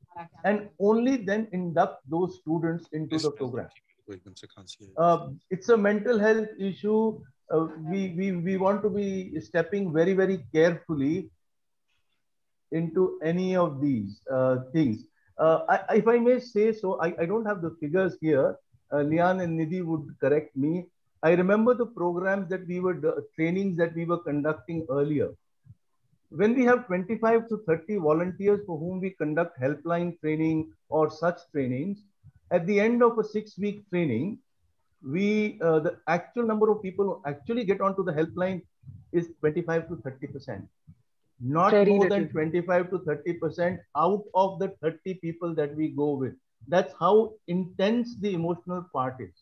and only then induct those students into the program. It's a mental health issue. We want to be stepping very, very carefully into any of these things. If I may say so, I don't have the figures here. Lian and Nidhi would correct me. I remember the programs that we were, trainings that we were conducting earlier. When we have 25 to 30 volunteers for whom we conduct helpline training or such trainings, at the end of a 6-week training, the actual number of people who actually get onto the helpline is 25 to 30%. Not very more little. Than 25 to 30% out of the 30 people that we go with. That's how intense the emotional part is.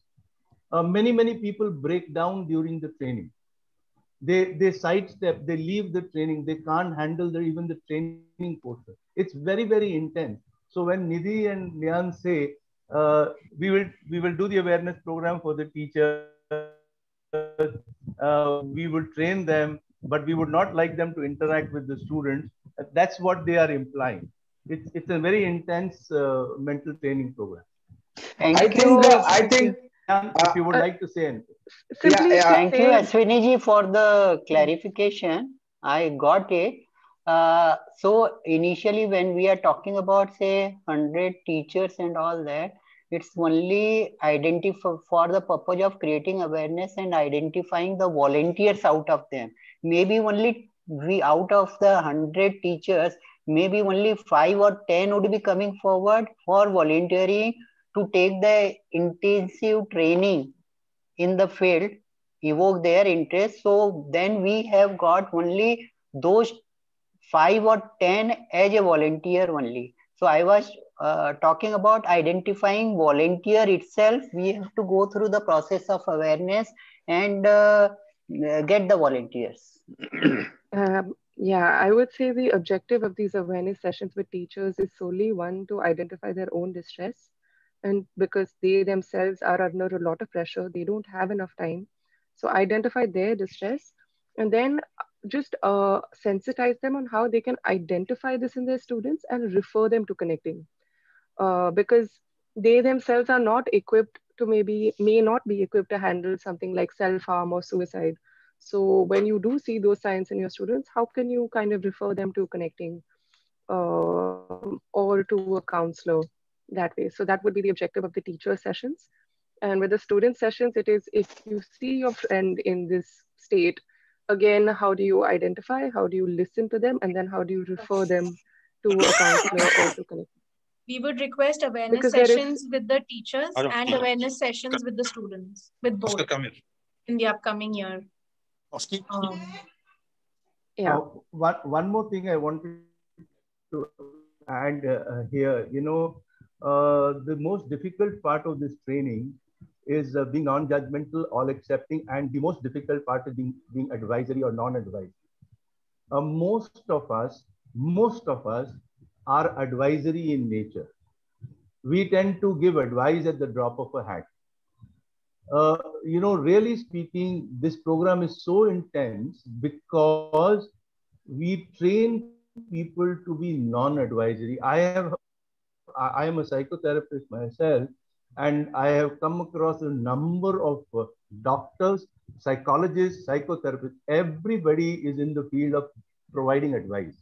Many people break down during the training. They sidestep, they leave the training, they can't handle even the training portion. It's very, very intense. So when Nidhi and Lian say, we will do the awareness program for the teachers, we will train them, but we would not like them to interact with the students. That's what they are implying. It's a very intense mental training program. I think if you would like to say anything. Thank you, Ashwini ji, for the clarification. I got it. So initially, when we are talking about, say, 100 teachers and all that, it's only identify for the purpose of creating awareness and identifying the volunteers out of them. Maybe only out of the 100 teachers, maybe only 5 or 10 would be coming forward for volunteering to take the intensive training in the field, evoke their interest. So then we have got only those 5 or 10 as a volunteer only. So I was talking about identifying volunteer itself. We have to go through the process of awareness and get the volunteers. Yeah, I would say the objective of these awareness sessions with teachers is solely one, to identify their own distress. And because they themselves are under a lot of pressure, they don't have enough time. So identify their distress and then just sensitize them on how they can identify this in their students and refer them to connecting. Because they themselves are not equipped to may not be equipped to handle something like self-harm or suicide. So when you do see those signs in your students, how can you kind of refer them to connecting or to a counselor that way? So that would be the objective of the teacher sessions. And with the student sessions, it is, if you see your friend in this state, again, how do you identify, how do you listen to them, and then how do you refer them to a counselor or to connect? We would request awareness sessions with the teachers and awareness sessions with the students, with both, in the upcoming year. Yeah. One more thing I wanted to add here, the most difficult part of this training is being non-judgmental, all accepting, and the most difficult part is being advisory or non-advisory. Most of us are advisory in nature. We tend to give advice at the drop of a hat. Really speaking, this program is so intense because we train people to be non-advisory. I am a psychotherapist myself, and I have come across a number of doctors, psychologists, psychotherapists. Everybody is in the field of providing advice.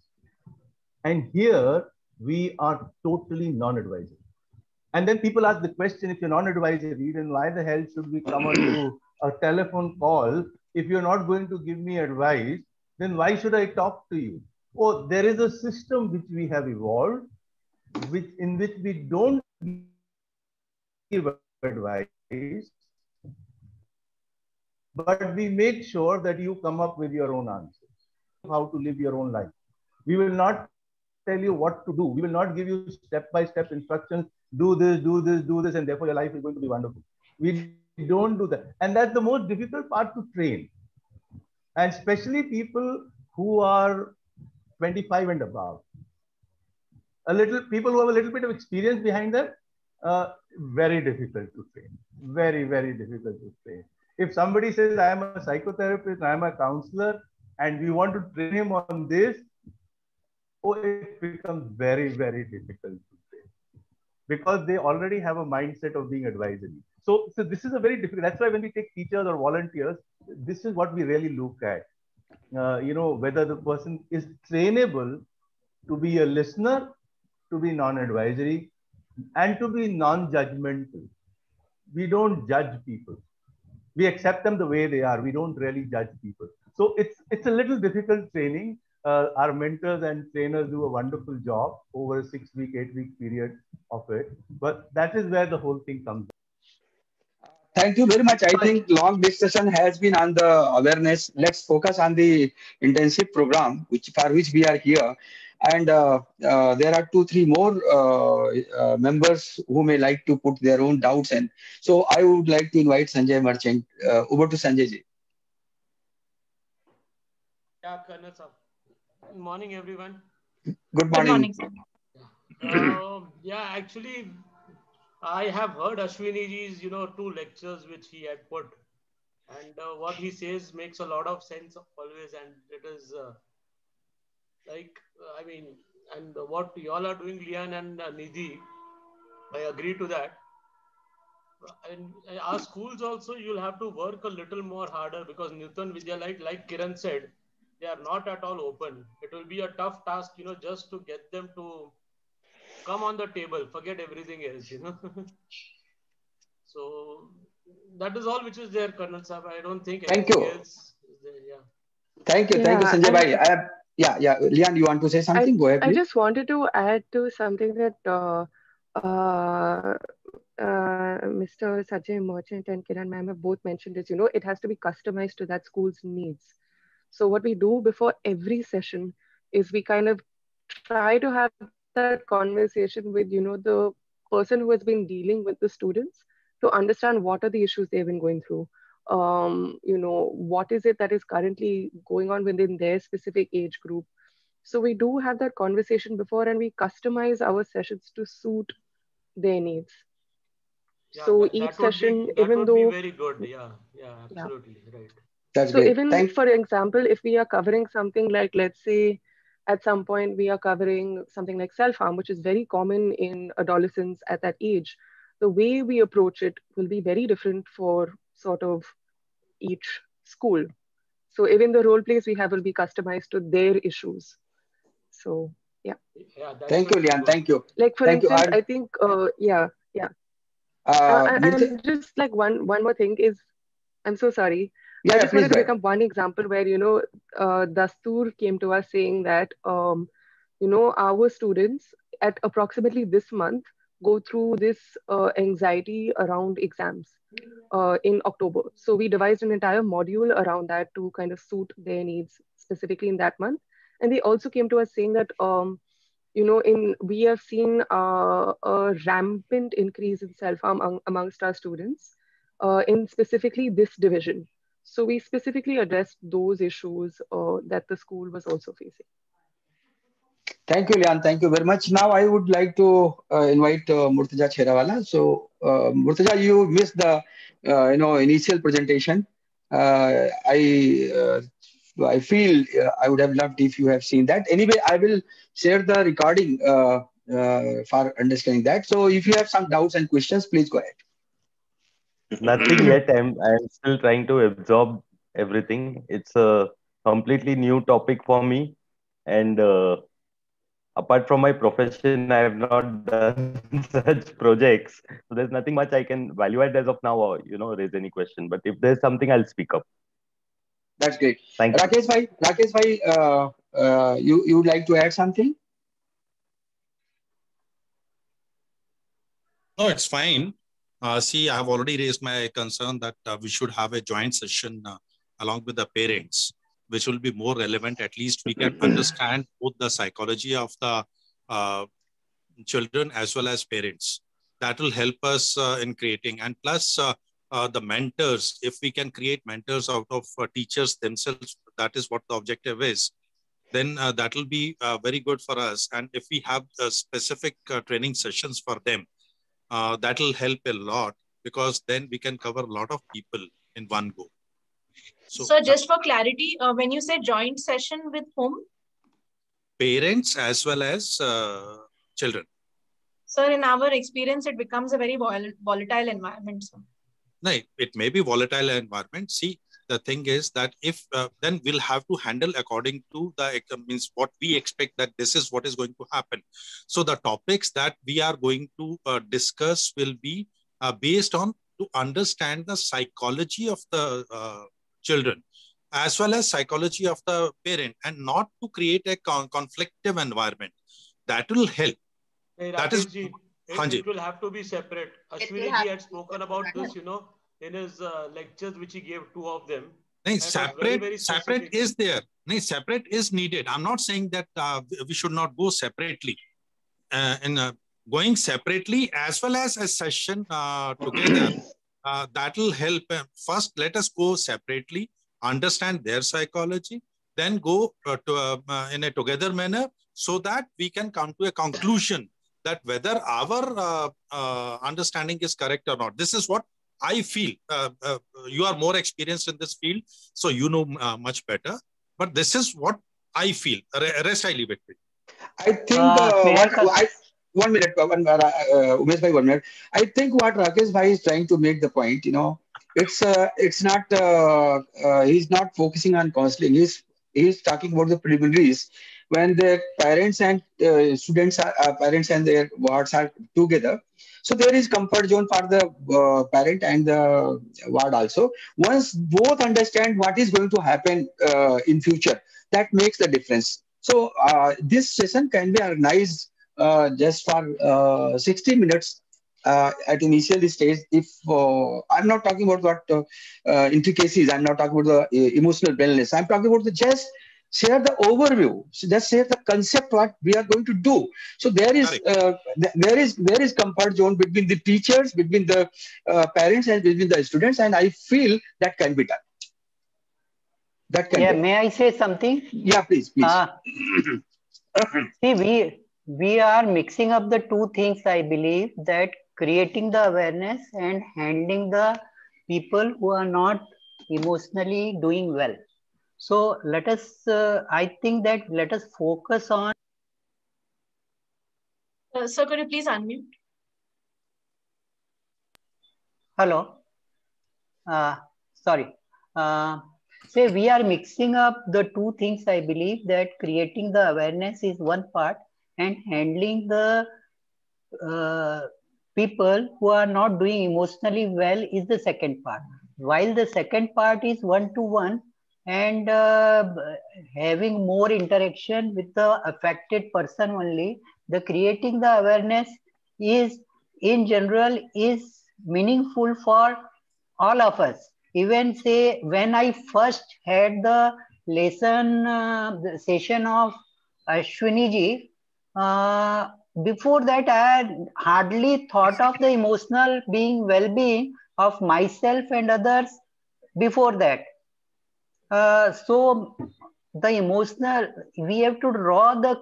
And here we are totally non-advisory. And then people ask the question, if you're non-advisory, then why the hell should we come on to a telephone call? If you're not going to give me advice, then why should I talk to you? Oh, there is a system which we have evolved, in which we don't give advice. but we make sure that you come up with your own answers, how to live your own life. We will not tell you what to do. We will not give you step-by-step instructions, do this, do this, do this, and therefore your life is going to be wonderful. We don't do that. And that's the most difficult part to train. And especially people who are 25 and above. People who have a little bit of experience behind them, very difficult to train. Very, very difficult to train. If somebody says, I am a psychotherapist, I am a counselor, and we want to train him on this, oh, it becomes very, very difficult to train because they already have a mindset of being advisory. So this is a very difficult. That's why when we take teachers or volunteers, this is what we really look at. Whether the person is trainable to be a listener, to be non-advisory, and to be non-judgmental. We don't judge people. We accept them the way they are. We don't really judge people. So it's a little difficult training. Our mentors and trainers do a wonderful job over a 6-week, 8-week period of it. But that is where the whole thing comes. Thank you very much. I think long discussion has been on the awareness. Let's focus on the intensive program, for which we are here. And there are 2-3 more members who may like to put their own doubts in. So I would like to invite Sanjay Merchant. Over to Sanjay ji. Yeah, Colonel sir. Good morning, everyone. Good morning. Good morning, sir. Yeah, actually, I have heard Ashwini ji's, 2 lectures which he had put, and what he says makes a lot of sense always, and it is and what y'all are doing, Lian and Nidhi, I agree to that. And our schools also, you'll have to work a little more harder because Nutan Vidyalaya, like Kiran said, they are not at all open. It will be a tough task, just to get them to come on the table, forget everything else, So that is all which is there, Colonel Sahab. I don't think anything else is there. Yeah. Thank you, Sanjay bhai. Yeah, Lian, you want to say something? Go ahead, please. I just wanted to add to something that Mr. Sanjay Merchant and Kiran ma'am have both mentioned is, it has to be customized to that school's needs. So what we do before every session is we kind of try to have that conversation with, the person who has been dealing with the students to understand what are the issues they've been going through. What is it that is currently going on within their specific age group. So we do have that conversation before and we customize our sessions to suit their needs. Yeah, so each session, even though... That would be very good. Yeah, absolutely. Yeah. Right. That's so great. Even for example, if we are covering something like, let's say, at some point we are covering something like self-harm, which is very common in adolescents at that age, the way we approach it will be very different for sort of each school. So even the role plays we have will be customized to their issues. So, yeah. Thank you, Lian. Thank you. Like, for instance, I think, and just like one more thing is, I'm so sorry. Yeah, I just wanted to become one example where, Dastur came to us saying that, our students at approximately this month go through this anxiety around exams in October. So we devised an entire module around that to kind of suit their needs specifically in that month. And they also came to us saying that, we have seen a rampant increase in self-harm amongst our students in specifically this division. So we specifically addressed those issues that the school was also facing. Thank you, Lian. Thank you very much. Now I would like to invite Murtaza Chherawala. So, Murtaza, you missed the initial presentation. I feel I would have loved if you have seen that. Anyway, I will share the recording for understanding that. So, if you have some doubts and questions, please go ahead. Nothing yet. I'm still trying to absorb everything. It's a completely new topic for me, and apart from my profession, I have not done such projects. So there's nothing much I can value add as of now, or raise any question. But if there's something, I'll speak up. That's great. Thank you. Rakesh bhai, you would like to add something? No, it's fine. See, I have already raised my concern that we should have a joint session along with the parents, which will be more relevant. At least we can understand both the psychology of the children as well as parents. That will help us in creating. And plus the mentors, if we can create mentors out of teachers themselves, that is what the objective is, then that will be very good for us. And if we have specific training sessions for them, that will help a lot, because then we can cover a lot of people in one go. So just for clarity, when you say joint session with whom? Parents as well as children. Sir, in our experience, it becomes a very volatile environment. Sir. No, it may be volatile environment. See, the thing is that if then we'll have to handle according to the means what we expect, that this is what is going to happen. So the topics that we are going to discuss will be based on to understand the psychology of the children as well as psychology of the parent, and not to create a conflictive environment. That will help. Hey, that is it will have to be separate. Ashwini ji had spoken about this, in his lectures, which he gave 2 of them. Separate is there. Separate is needed. I'm not saying that we should not go separately. Going separately as well as a session together, that will help. First, let us go separately, understand their psychology, then go in a together manner, so that we can come to a conclusion that whether our understanding is correct or not. This is what I feel. You are more experienced in this field, so you know much better. But this is what I feel. Rest I leave it with. I think 1 minute, Umesh bhai, 1 minute. I think what Rakesh bhai is trying to make the point, it's not, he's not focusing on counseling. He's talking about the preliminaries. When the parents and students are parents and their wards are together, so there is comfort zone for the parent and the ward also. Once both understand what is going to happen in future, that makes the difference. So this session can be organized just for 60 minutes at initial stage. If I'm not talking about what intricacies, I'm not talking about the emotional wellness. I'm talking about the just share the overview. So just share the concept what we are going to do. So there is comfort zone between the teachers, between the parents, and between the students, and I feel that can be done. That can. Yeah, be may I say something? Yeah, please. See, we are mixing up the 2 things. I believe that creating the awareness and handling the people who are not emotionally doing well. So let us, I think that let us focus on. Sir, could you please unmute? Hello. Sorry. Say we are mixing up the 2 things. I believe that creating the awareness is one part, and handling the people who are not doing emotionally well is the second part. While the second part is one-to-one and having more interaction with the affected person only, the creating the awareness is in general is meaningful for all of us. Even say when I first had the lesson, the session of Ashwini ji, before that I had hardly thought of the emotional well-being of myself and others before that. So the emotional, we have to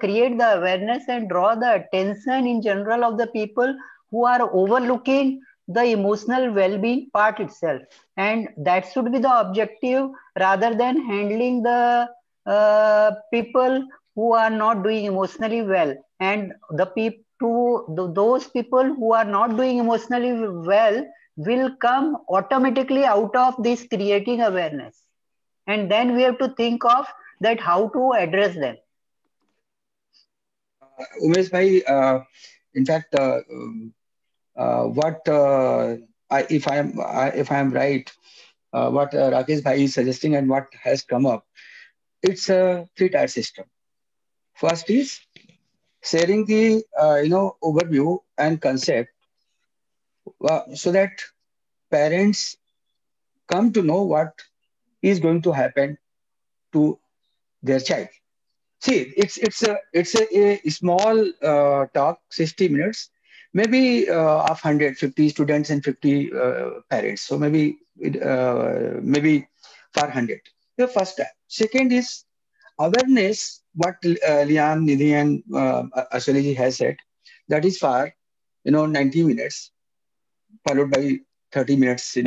create the awareness and draw the attention in general of the people who are overlooking the emotional well-being part itself, and that should be the objective rather than handling the people who are not doing emotionally well. And those people who are not doing emotionally well will come automatically out of this creating awareness, and then we have to think of that how to address them. Umesh bhai, in fact, if I am right, what Rakesh bhai is suggesting and what has come up, it's a 3-tier system. First is sharing the overview and concept so that parents come to know what is going to happen to their child. See, it's a small talk, 60 minutes, maybe of 150 students and 50 parents. So maybe for 100. The first step. Second is awareness. What Lian, Nidhi, and Ashwini has said. That is for 90 minutes, followed by 30 minutes,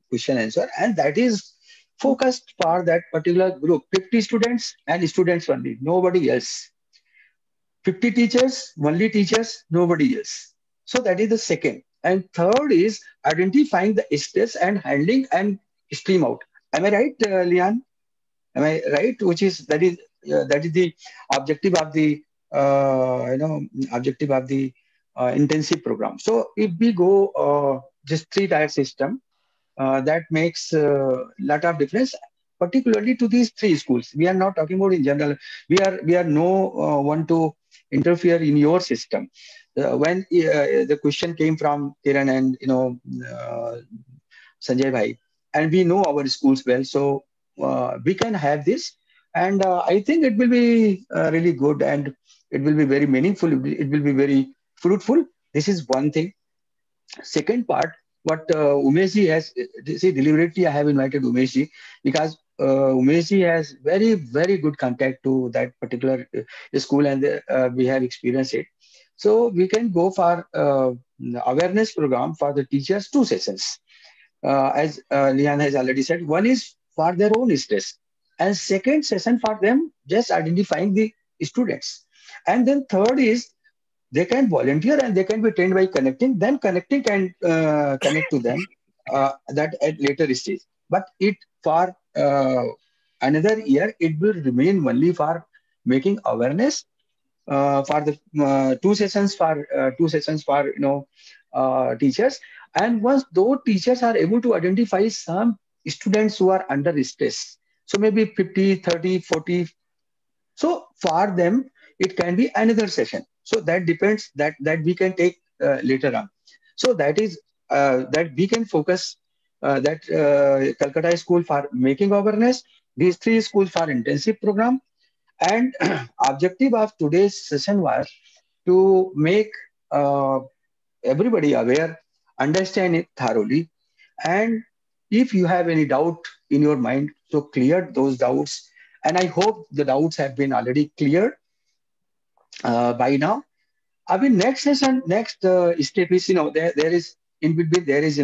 question answer, and that is focused for that particular group. 50 students and students only, nobody else. 50 teachers, only teachers, nobody else. So that is the second. And third is identifying the stress and handling and stream out. Am I right, Lian? Am I right? Which is that is the objective of the objective of the intensive program. So if we go just 3-tier system, that makes a lot of difference, particularly to these 3 schools. We are not talking about in general. We are no one to interfere in your system. When the question came from Kiran and Sanjay Bhai, and we know our schools well, so we can have this, and I think it will be really good, and it will be very meaningful. It will be very fruitful. This is one thing. Second part, what Umeshji has, see, deliberately I have invited Umeshji because Umeshji has very, very good contact to that particular school, and we have experienced it. So we can go for awareness program for the teachers, 2 sessions. As Lian has already said, one is for their own stress, and second session for them just identifying the students. And then third is they can volunteer and they can be trained by connecting. Then connecting can connect to them that at later stage. But it for another year, it will remain only for making awareness for the 2 sessions for teachers. And once those teachers are able to identify some students who are under stress, so maybe 50, 30, 40. So for them, it can be another session. So that depends that we can take later on. So that is that we can focus that Calcutta school for making awareness, these 3 schools for intensive program, and objective of today's session was to make everybody aware, understand it thoroughly, and if you have any doubt in your mind, so clear those doubts. And I hope the doubts have been already cleared by now. I mean, next session, next step is, there is in between, there is,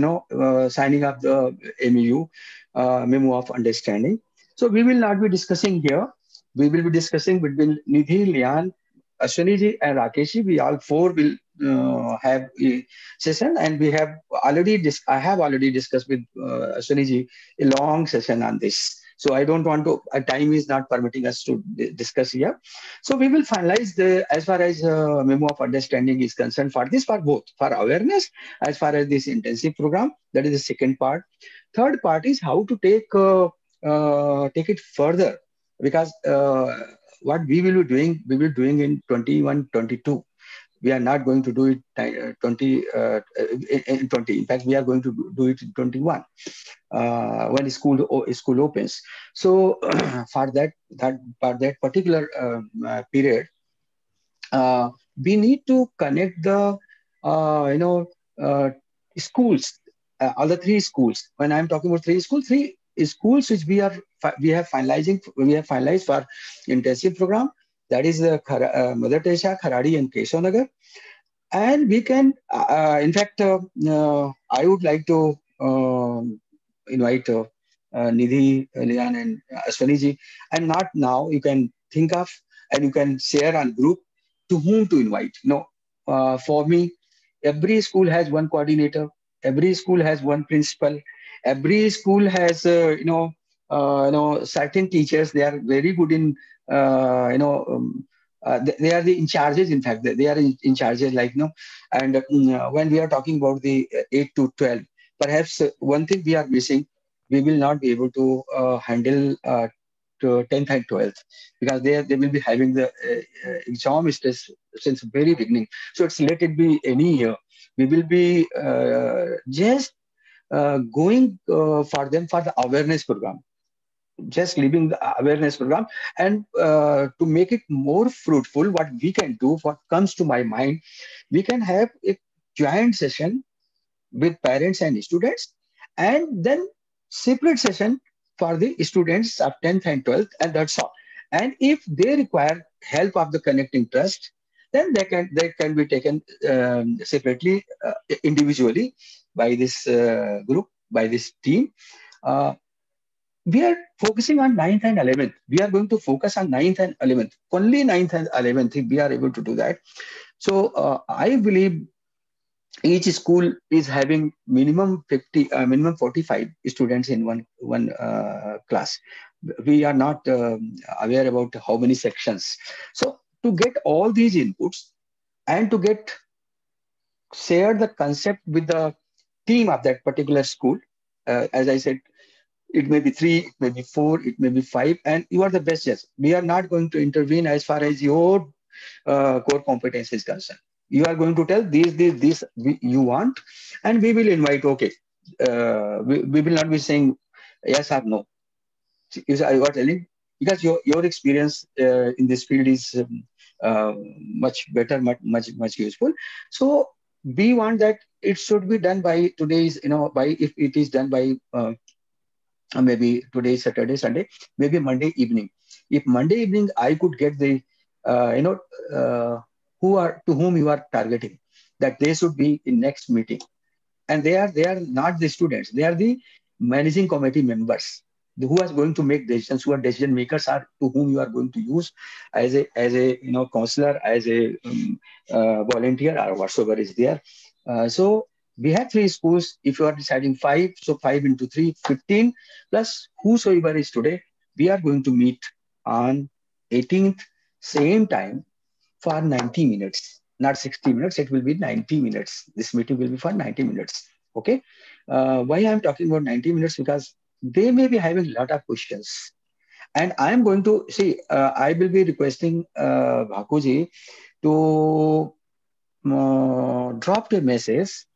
signing up the MOU, Memo of Understanding. So we will not be discussing here. We will be discussing between Nidhi, Lian, Ashwini ji, and Rakesh ji. We all 4 will have a session, and we have already I have already discussed with Ashwini ji a long session on this. So I don't want to, time is not permitting us to discuss here. So we will finalize as far as Memo of Understanding is concerned for this, for both, for awareness, as far as this intensive program. That is the second part. Third part is how to take it further, because what we will be doing in 21, 22. We are not going to do it in 20. In fact, we are going to do it in 21 when school opens. So for that particular period, we need to connect the schools, all the 3 schools. When I'm talking about 3 schools, 3 schools which we have finalized for intensive program. That is Mother Teresa, Kharadi, and Keshav Nagar. And we can, in fact, I would like to invite Nidhi, Lian, and Ashwini ji. And not now, you can think of and you can share on group to whom to invite. For me, every school has one coordinator, every school has one principal, every school has certain teachers. They are very good in they are the in charges. In fact, they are in charges, and when we are talking about the 8 to 12, perhaps one thing we are missing, we will not be able to handle 10th and 12th, because they will be having the exam stress since the very beginning. So it's let it be any year. We will be just going for them for the awareness program, just leaving the awareness program. And to make it more fruitful, what we can do, what comes to my mind, we can have a joint session with parents and students, and then separate session for the students of 10th and 12th, and that's all. And if they require help of the connecting trust, then they can be taken separately, individually, by this group, by this team. We are focusing on 9th and 11th. We are going to focus on 9th and 11th. Only 9th and 11th, if we are able to do that. So I believe each school is having minimum 45 students in one class. We are not aware about how many sections. So to get all these inputs and to get share the concept with the team of that particular school, as I said, it may be 3, it may be 4, it may be 5, and you are the best judge. We are not going to intervene as far as your core competence is concerned. You are going to tell this you want, and we will invite, okay. We will not be saying yes or no. You are telling, because your experience in this field is much better, much useful. So we want that it should be done by today's, if it is done by maybe today, Saturday, Sunday, maybe Monday evening. If Monday evening I could get the, to whom you are targeting, that they should be in next meeting, and they are not the students, they are the managing committee members, who are going to make decisions, who are decision makers, are to whom you are going to use as a counselor, as a volunteer, or whatsoever is there. So we have 3 schools. If you are deciding 5, so 5 into 3, 15, plus whosoever is today, we are going to meet on 18th, same time, for 90 minutes, not 60 minutes. It will be 90 minutes. This meeting will be for 90 minutes. Okay. Why I'm talking about 90 minutes? Because they may be having a lot of questions. And I'm going to see, I will be requesting Bhakuji to drop a message,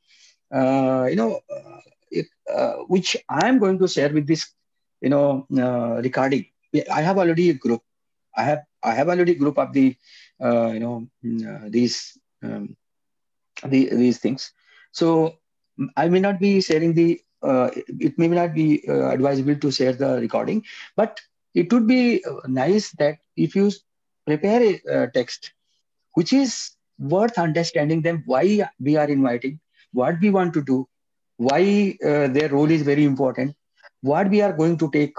which I'm going to share with this, recording. I have already a group. I have already a group of the, these things. So I may not be sharing the, it may not be advisable to share the recording, but it would be nice that if you prepare a text which is worth understanding them, why we are inviting, what we want to do, why their role is very important, what we are going to take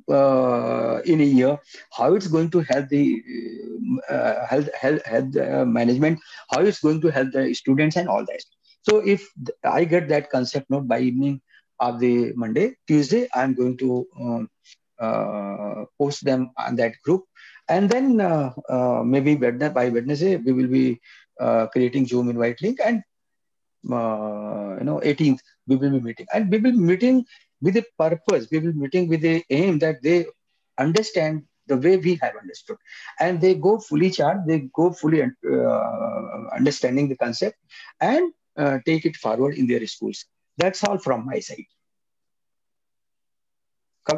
in a year, how it's going to help the health management, how it's going to help the students, and all that. So if I get that concept note by evening of the Monday, Tuesday, I'm going to post them on that group. And then maybe by Wednesday, we will be creating Zoom invite link, and 18th, we will be meeting. And we will be meeting with a purpose. We will be meeting with the aim that they understand the way we have understood. And they go fully charged, they go fully understanding the concept, and take it forward in their schools. That's all from my side.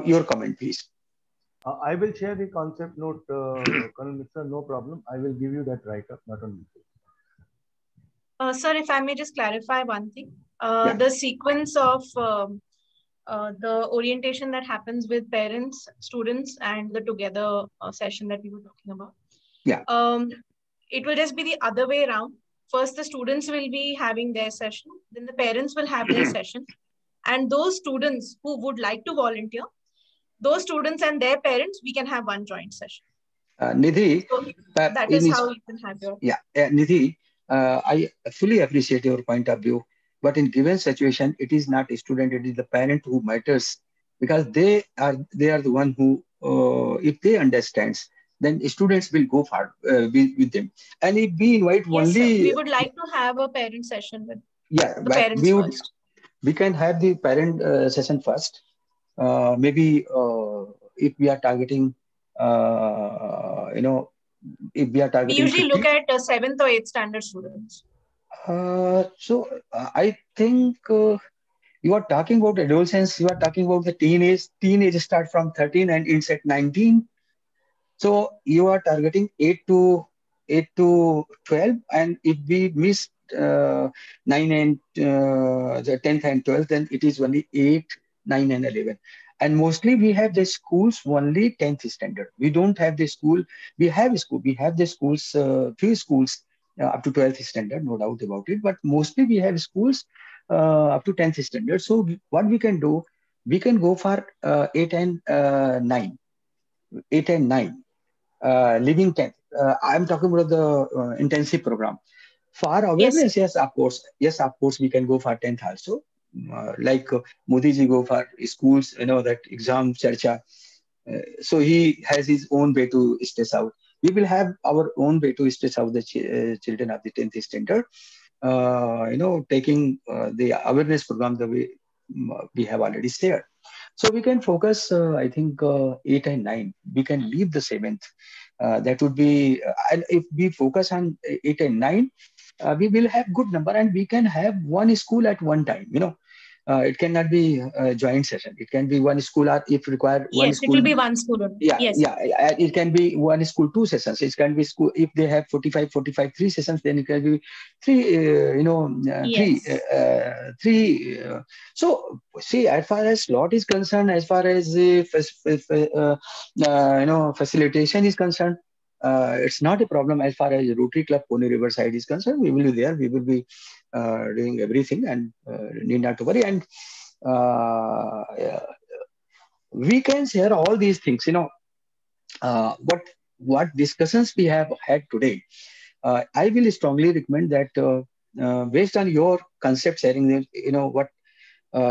Your comment, please. I will share the concept note, Colonel Mitra, no problem. I will give you that write-up, not on Sir, if I may just clarify one thing. The sequence of the orientation that happens with parents, students, and the together session that we were talking about. Yeah. It will just be the other way around. First, the students will be having their session, then the parents will have their session. And those students who would like to volunteer, those students and their parents, we can have one joint session. Nidhi, so that is how you can have your... Yeah, Nidhi, I fully appreciate your point of view, but in given situation, it is not a student, it is the parent who matters, because they are the one who, if they understand, then students will go far with them. And if we invite only... Sir, we would like to have a parent session with the parents first. We can have the parent session first. Maybe if we are targeting if we are We targeting usually 50. look at 7th or 8th standard students. I think you are talking about adolescence. You are talking about the teenage. Teenage start from 13 and ends at 19. So you are targeting 8 to 12, and if we missed 9 and the 10th and 12th, then it is only 8, 9, and 11. And mostly we have the schools only 10th standard. We don't have the school. We have the schools, few schools up to 12th standard, no doubt about it. But mostly we have schools up to 10th standard. So what we can do, we can go for 8 and 9. 8 and 9. Living 10th. I'm talking about the intensive program. For awareness, yes, of course. Yes, of course, we can go for 10th also. Like Modi ji go for schools, that exam charcha. So he has his own way to stress out. We will have our own way to stress out the children of the 10th standard. Taking the awareness program the way we have already shared. So we can focus, I think, 8 and 9. We can leave the 7th. That would be, and if we focus on 8 and 9, we will have good number, and we can have one school at one time. It cannot be a joint session. It can be one school, or if required, one Yes, school. it will be one school only. Yeah, yes. yeah. It can be one school, 2 sessions. It can be school, if they have 45, 3 sessions, then it can be 3, Yes. three. So see, as far as slot is concerned, as far as facilitation is concerned, it's not a problem. As far as Rotary Club Pune Riverside is concerned, we will be there. We will be doing everything, and need not to worry. And we can share all these things. What discussions we have had today. I will strongly recommend that based on your concept sharing, what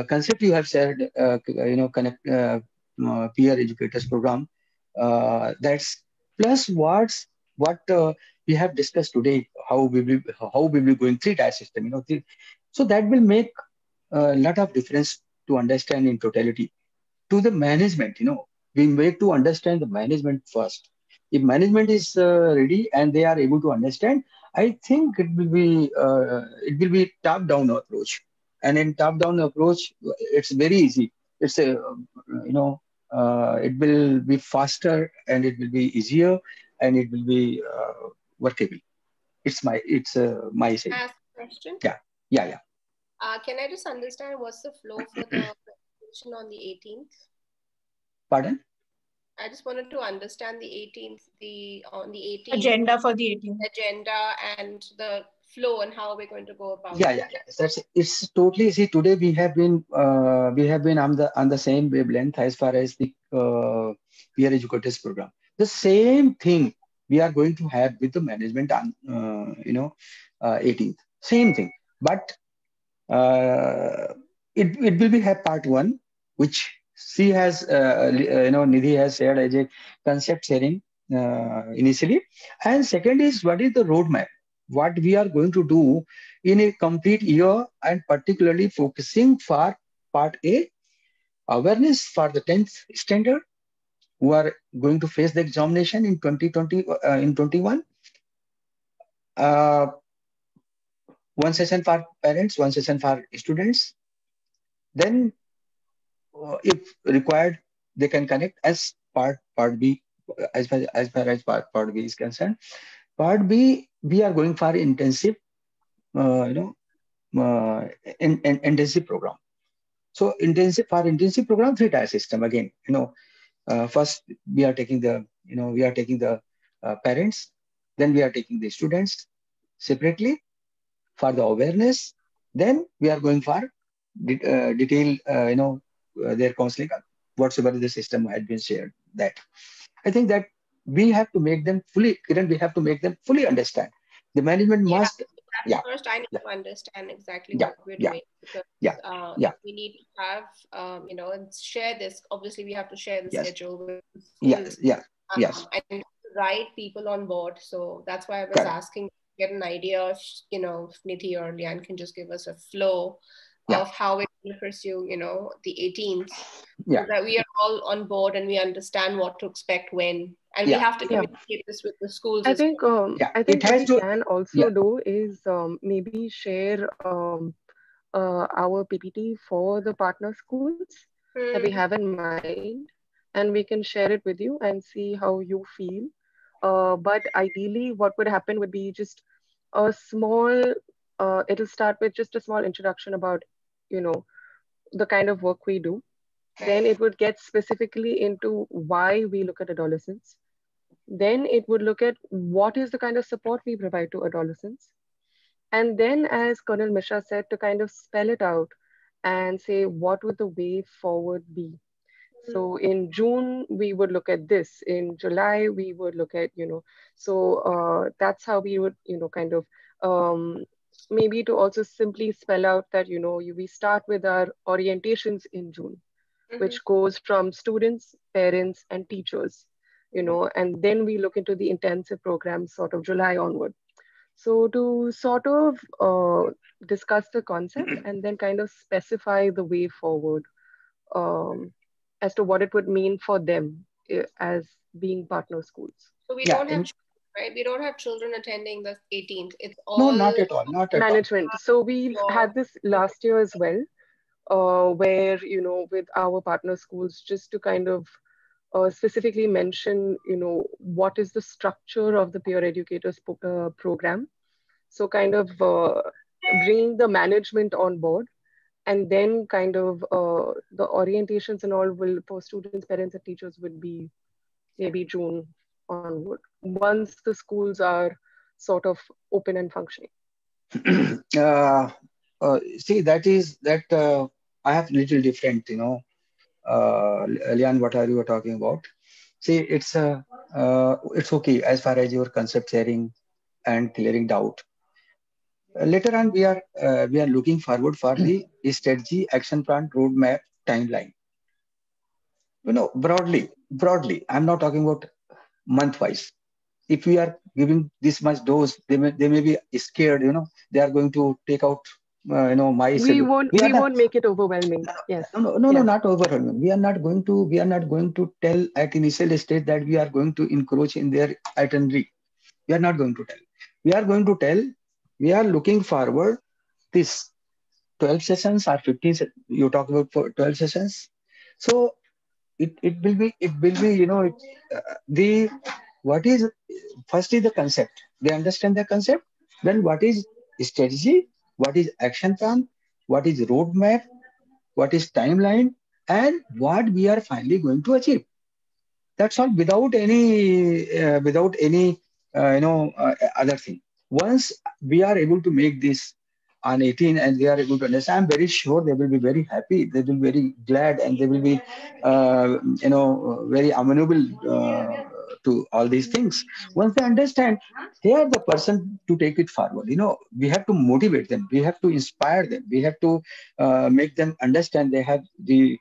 concept you have shared, connect peer educators program. That's plus what we have discussed today. How we will be going 3-tier system. So that will make a lot of difference to understand in totality. To the management, we make to understand the management first. If management is ready and they are able to understand, I think it will be top-down approach. And in top-down approach, it's very easy. It's it will be faster, and it will be easier, and it will be workable. It's my say. Ask a question. Yeah. Can I just understand what's the flow for the presentation on the 18th? Pardon? I just wanted to understand the 18th, on the 18th. Agenda for the 18th. Agenda and the flow and how we're going to go about it. Yeah. It's totally, see, today we have been on the same wavelength as far as the peer educators program. The same thing we are going to have with the management on 18th. Same thing. But it will be have part 1, which she has, Nidhi has shared as a concept sharing initially. And second is, what is the roadmap? What we are going to do in a complete year, and particularly focusing for part A, awareness for the 10th standard who are going to face the examination in 2020, in 21. One session for parents, one session for students. Then, if required, they can connect as part B, as far as part B is concerned. Part B, we are going for intensive, intensive program. So intensive program, 3-tier system again. First we are taking the parents, then we are taking the students separately for the awareness. Then we are going for detail, their counseling, whatsoever the system had been shared. That I think that we have to make them fully, Kiran, we have to make them fully understand. The management must. First, I need to understand exactly what we're doing, because we need to have, and share this. Obviously, we have to share the schedule with schools. And write people on board. So that's why I was asking, get an idea if Nidhi or Lian can just give us a flow of how we're pursue, the 18th, Yeah. so that we are all on board and we understand what to expect when, and Yeah. we have to Yeah. communicate this with the schools I as think well. Yeah. I It think what has we to. can also Yeah. do is maybe share our PPT for the partner schools that we have in mind, and we can share it with you and see how you feel. But ideally, what would happen would be just a small. It'll start with just a small introduction about, you know, the kind of work we do. Then it would get specifically into why we look at adolescents. Then it would look at what is the kind of support we provide to adolescents. And then, as Colonel Mishra said, to kind of spell it out and say, what would the way forward be? So in June, we would look at this. In July, we would look at, that's how we would, kind of maybe to also simply spell out that, we start with our orientations in June, which goes from students, parents, and teachers, and then we look into the intensive programs sort of July onward. So to sort of discuss the concept and then kind of specify the way forward as to what it would mean for them as being partner schools. So we Yeah. don't have children, right? We don't have children attending the 18th. It's No, all not at all. Not at all. Management. So we've had this last year as well, where, with our partner schools, just to kind of specifically mention, what is the structure of the peer educators program. So kind of bringing the management on board, and then kind of the orientations and all will for students, parents, and teachers would be maybe June onward, once the schools are sort of open and functioning. See, I have little different, Lian, what are you talking about? See, it's okay as far as your concept sharing and clearing doubt. Later on, we are looking forward for the strategy, action plan, roadmap, timeline. Broadly, I'm not talking about month-wise. If we are giving this much dose, they may be scared. They are going to take out. My we schedule. won't make it overwhelming. Yes. No, not overwhelming. We are not going to tell at initial stage that we are going to encroach in their itinerary. We are not going to tell. We are going to tell. We are looking forward this 12 sessions or 15. You talk about for 12 sessions. So it will be the what is first is the concept. They understand the concept. Then what is strategy? What is action plan? What is roadmap? What is timeline? And what we are finally going to achieve. That's all without any other thing. Once we are able to make this on 18 and they are able to understand, I'm very sure they will be very happy. They will be very glad and they will be, very amenable to all these things. Once they understand, they are the person to take it forward. We have to motivate them. We have to inspire them. We have to make them understand they have the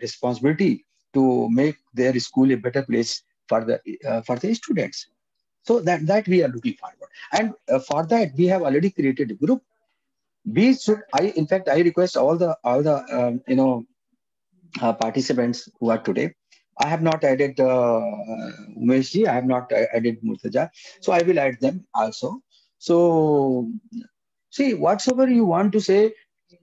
responsibility to make their school a better place for the students. So that we are looking forward, and for that we have already created a group. In fact, I request all the participants who are today. I have not added Umesh ji. I have not added Murtaja, so I will add them also. So see, whatsoever you want to say,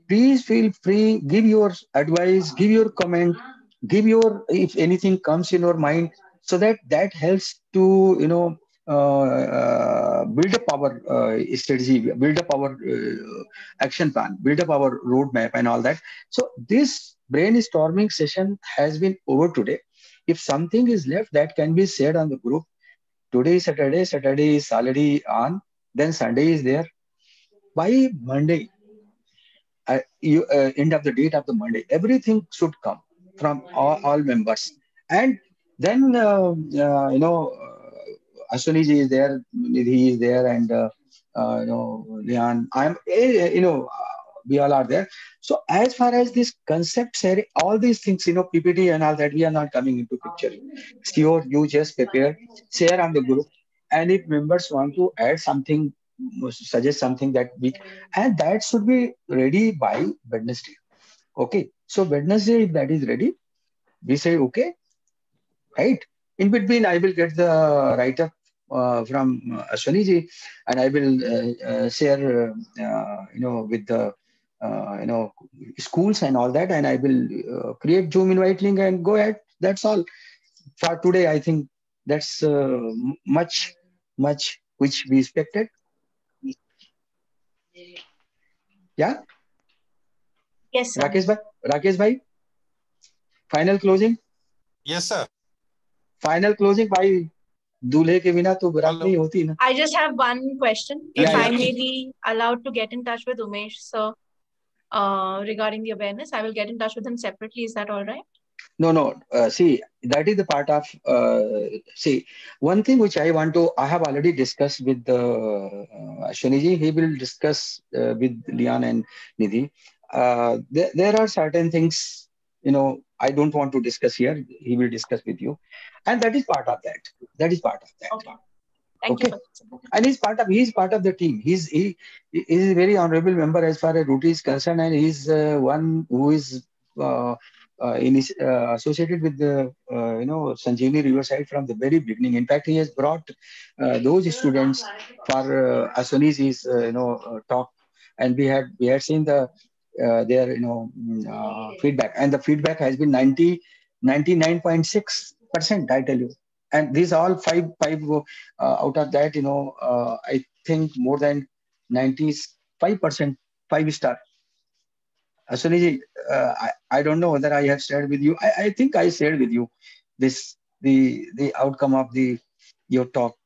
please feel free. Give your advice. Give your comment. Give your, if anything comes in your mind, so that helps to build up our strategy, build up our action plan, build up our roadmap and all that. So this brainstorming session has been over today. If something is left, that can be shared on the group. Today is Saturday is already on, then Sunday is there. By Monday, end of the date of the Monday, everything should come from all members. And then, Ashwini ji is there, Nidhi is there, and, Lian, we all are there. So as far as this concept sharing, all these things, PPT and all that, we are not coming into picture. Sure, you just prepare, share on the group. And if members want to add something, suggest something that and that should be ready by Wednesday. Okay. So Wednesday, if that is ready, we say okay, right? In between, I will get the write-up from Ashwani ji, and I will share, with the, schools and all that, and I will create Zoom invite link and go ahead. That's all for today. I think that's much which we expected. Yeah. Yes, sir. Rakesh bhai, final closing. Yes, sir. Final closing भाई. दूल्हे के बिना तो बारात नहीं होती ना. I just have one question. Yeah, If I yeah. may be allowed to get in touch with Umesh, sir, regarding the awareness, I will get in touch with him separately. Is that all right? No. See, that is the part of. See, one thing which I want to. I have already discussed with Ashwani ji. He will discuss with Lian and Nidhi. There are certain things, I don't want to discuss here. He will discuss with you, and that is part of that. Okay. Thank you for that. And he's part of the team. He is a very honorable member as far as Rootee is concerned, and he's one who is associated with the Sanjeevani Riverside from the very beginning. In fact, he has brought those students for Ashwani's talk, and we had seen their feedback, and the feedback has been 99.6%. I tell you. And these all five out of that, I think more than 95% 5-star. Ashwani ji, I don't know whether I have shared with you. I think I shared with you the outcome of your talk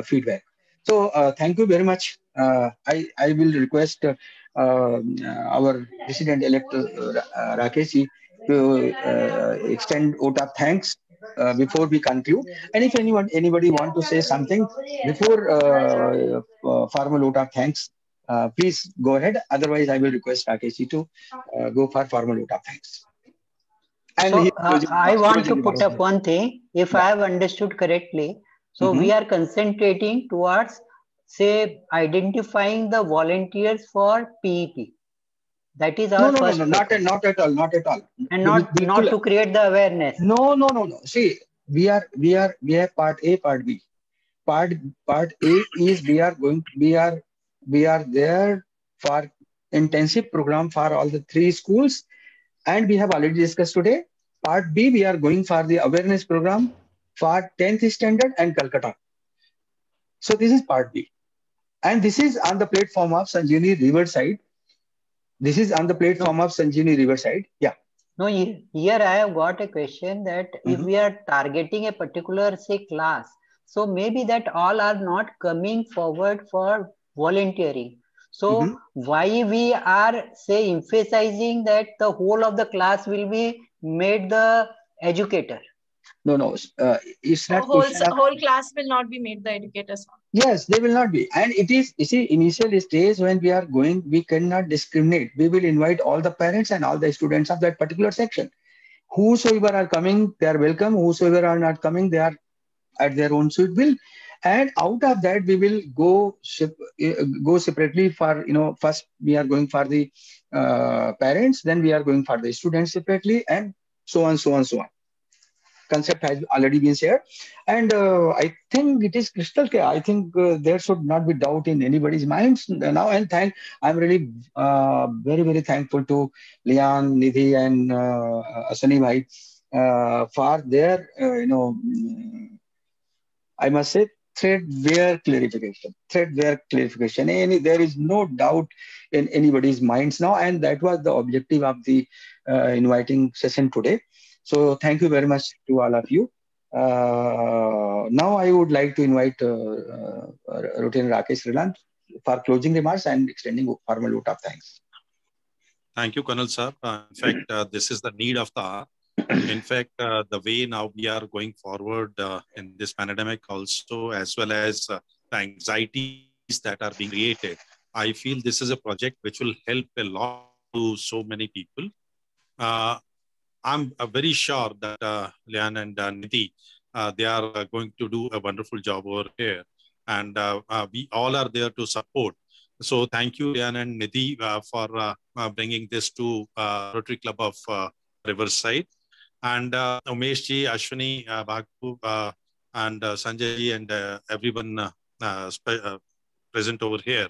feedback. So thank you very much. I will request our President-elect Rakesh ji to extend vote of thanks before we conclude. And if anybody want to say something before formal vote of thanks, please go ahead. Otherwise, I will request Rakesh ji to go for formal vote of thanks. And so I want to put up one thing. If I have understood correctly, so we are concentrating towards, say, identifying the volunteers for PEP. That is our first. No, not at all. And not to create the awareness. No. See, we have part A, part B. Part A is we are there for intensive program for all the 3 schools, and we have already discussed today. Part B, we are going for the awareness program for 10th standard and Calcutta. So this is part B, and this is on the platform of Sanjeevani Riverside. Yeah. No, here I have got a question that if we are targeting a particular, say, class, so maybe that all are not coming forward for volunteering. So why we are, say, emphasizing that the whole of the class will be made the educator? No. It's not. Whole class will not be made the educators. Yes, they will not be. And it is, you see, initial stage when we are going, we cannot discriminate. We will invite all the parents and all the students of that particular section. Whosoever are coming, they are welcome. Whosoever are not coming, they are at their own sweet will. And out of that, we will go separately for, first we are going for the parents, then we are going for the students separately, and so on. Concept has already been shared, and I think it is crystal clear. I think there should not be doubt in anybody's minds now. And I'm really very, very thankful to Lian, Nidhi, and Ashwani bhai for their, I must say, threadbare clarification. There is no doubt in anybody's minds now, and that was the objective of the inviting session today. So thank you very much to all of you. Now I would like to invite Lieutenant Rakesh Rilan for closing remarks and extending formal vote of thanks. Thank you, Colonel sir. In fact, this is the need of the hour. In fact, the way now we are going forward in this pandemic also, as well as the anxieties that are being created, I feel this is a project which will help a lot to so many people. I'm very sure that Lian and Nidhi, they are going to do a wonderful job over here. And we all are there to support. So thank you, Lian and Nidhi, for bringing this to Rotary Club of Riverside. And Umesh ji, Ashwini, Bhagu, and Sanjay ji, and everyone present over here.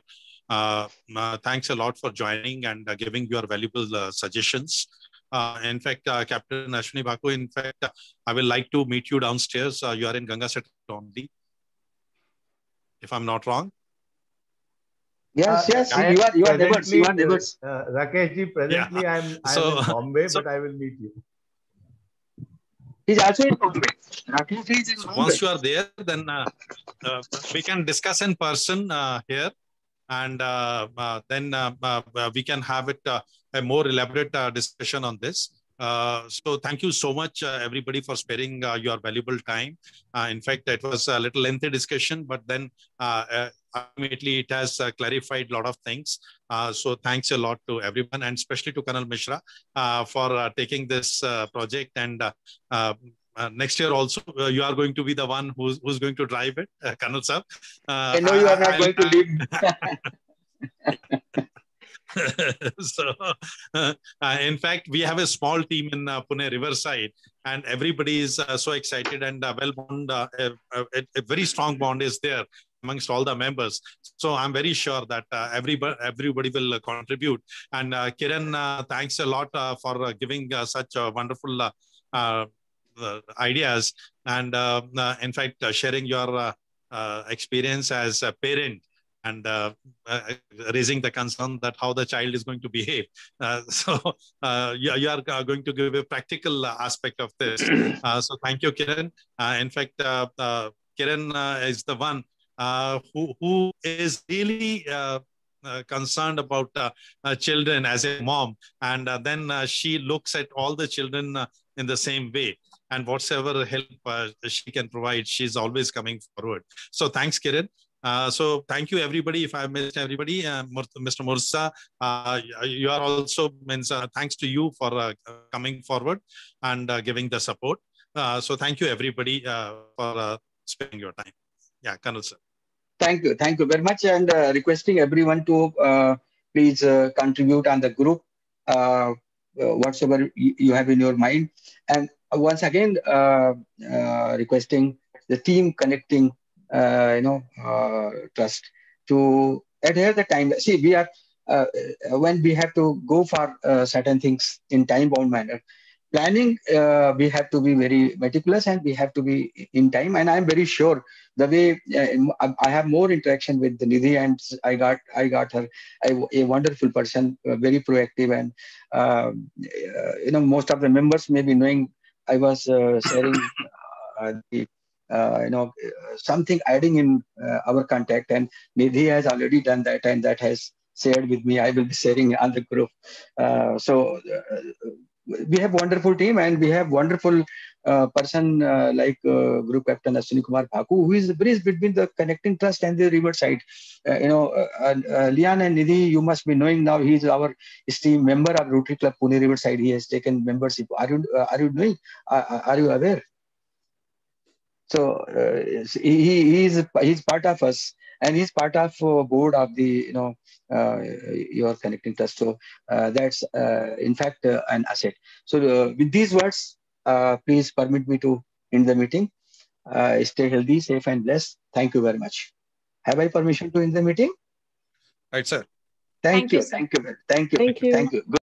Thanks a lot for joining and giving your valuable suggestions. In fact, Captain Ashwini Bhagu, in fact, I will like to meet you downstairs. You are in Gangaset only, if I'm not wrong. Yes, yes, you are neighbors. You are neighbors. Rakesh ji, presently I'm in Bombay, but I will meet you. He's also in Bombay. Once you are there, then we can discuss in person here, and then we can have it a more elaborate discussion on this. So thank you so much, everybody, for sparing your valuable time. In fact, it was a little lengthy discussion, but then ultimately it has clarified a lot of things. So thanks a lot to everyone, and especially to Colonel Mishra for taking this project. And next year also, you are going to be the one who's going to drive it, Colonel Sir. I know you are not going to leave. So, in fact, we have a small team in Pune Riverside, and everybody is so excited, and a very strong bond is there amongst all the members. So I'm very sure that everybody will contribute. And Kiran, thanks a lot for giving such wonderful ideas, and in fact, sharing your experience as a parent, and raising the concern that how the child is going to behave. So you are going to give a practical aspect of this. So thank you, Kiran. In fact, Kiran is the one who is really concerned about children as a mom. And then she looks at all the children in the same way. And whatsoever help she can provide, she's always coming forward. So thanks, Kiran. So thank you, everybody. If I missed everybody, Mr. Mursa, you are also thanks to you for coming forward and giving the support. So thank you, everybody, for spending your time. Yeah, Colonel Sir. Thank you very much, and requesting everyone to please contribute on the group, whatsoever you have in your mind. And once again, requesting the team connecting trust to adhere the time. See, we are when we have to go for certain things in time-bound manner. Planning, we have to be very meticulous, and we have to be in time. And I'm very sure the way I have more interaction with Nidhi, and I got her a wonderful person, very proactive, and most of the members may be knowing I was sharing something adding in our contact, and Nidhi has already done that, and that has shared with me. I will be sharing on the group. We have wonderful team, and we have wonderful person like Group Captain Ashwini Kumar Bhagu, who is the bridge between the connecting trust and the Riverside. Lian and Nidhi, you must be knowing now. He is our esteemed member of Rotary Club Pune Riverside. He has taken membership. Are you knowing? Are you aware? So he's part of us, and he's part of board of the your connecting trust. So that's in fact an asset. So with these words, please permit me to end the meeting. Stay healthy, safe, and blessed. Thank you very much. Have I permission to end the meeting? Right, sir. Thank you. Thank you.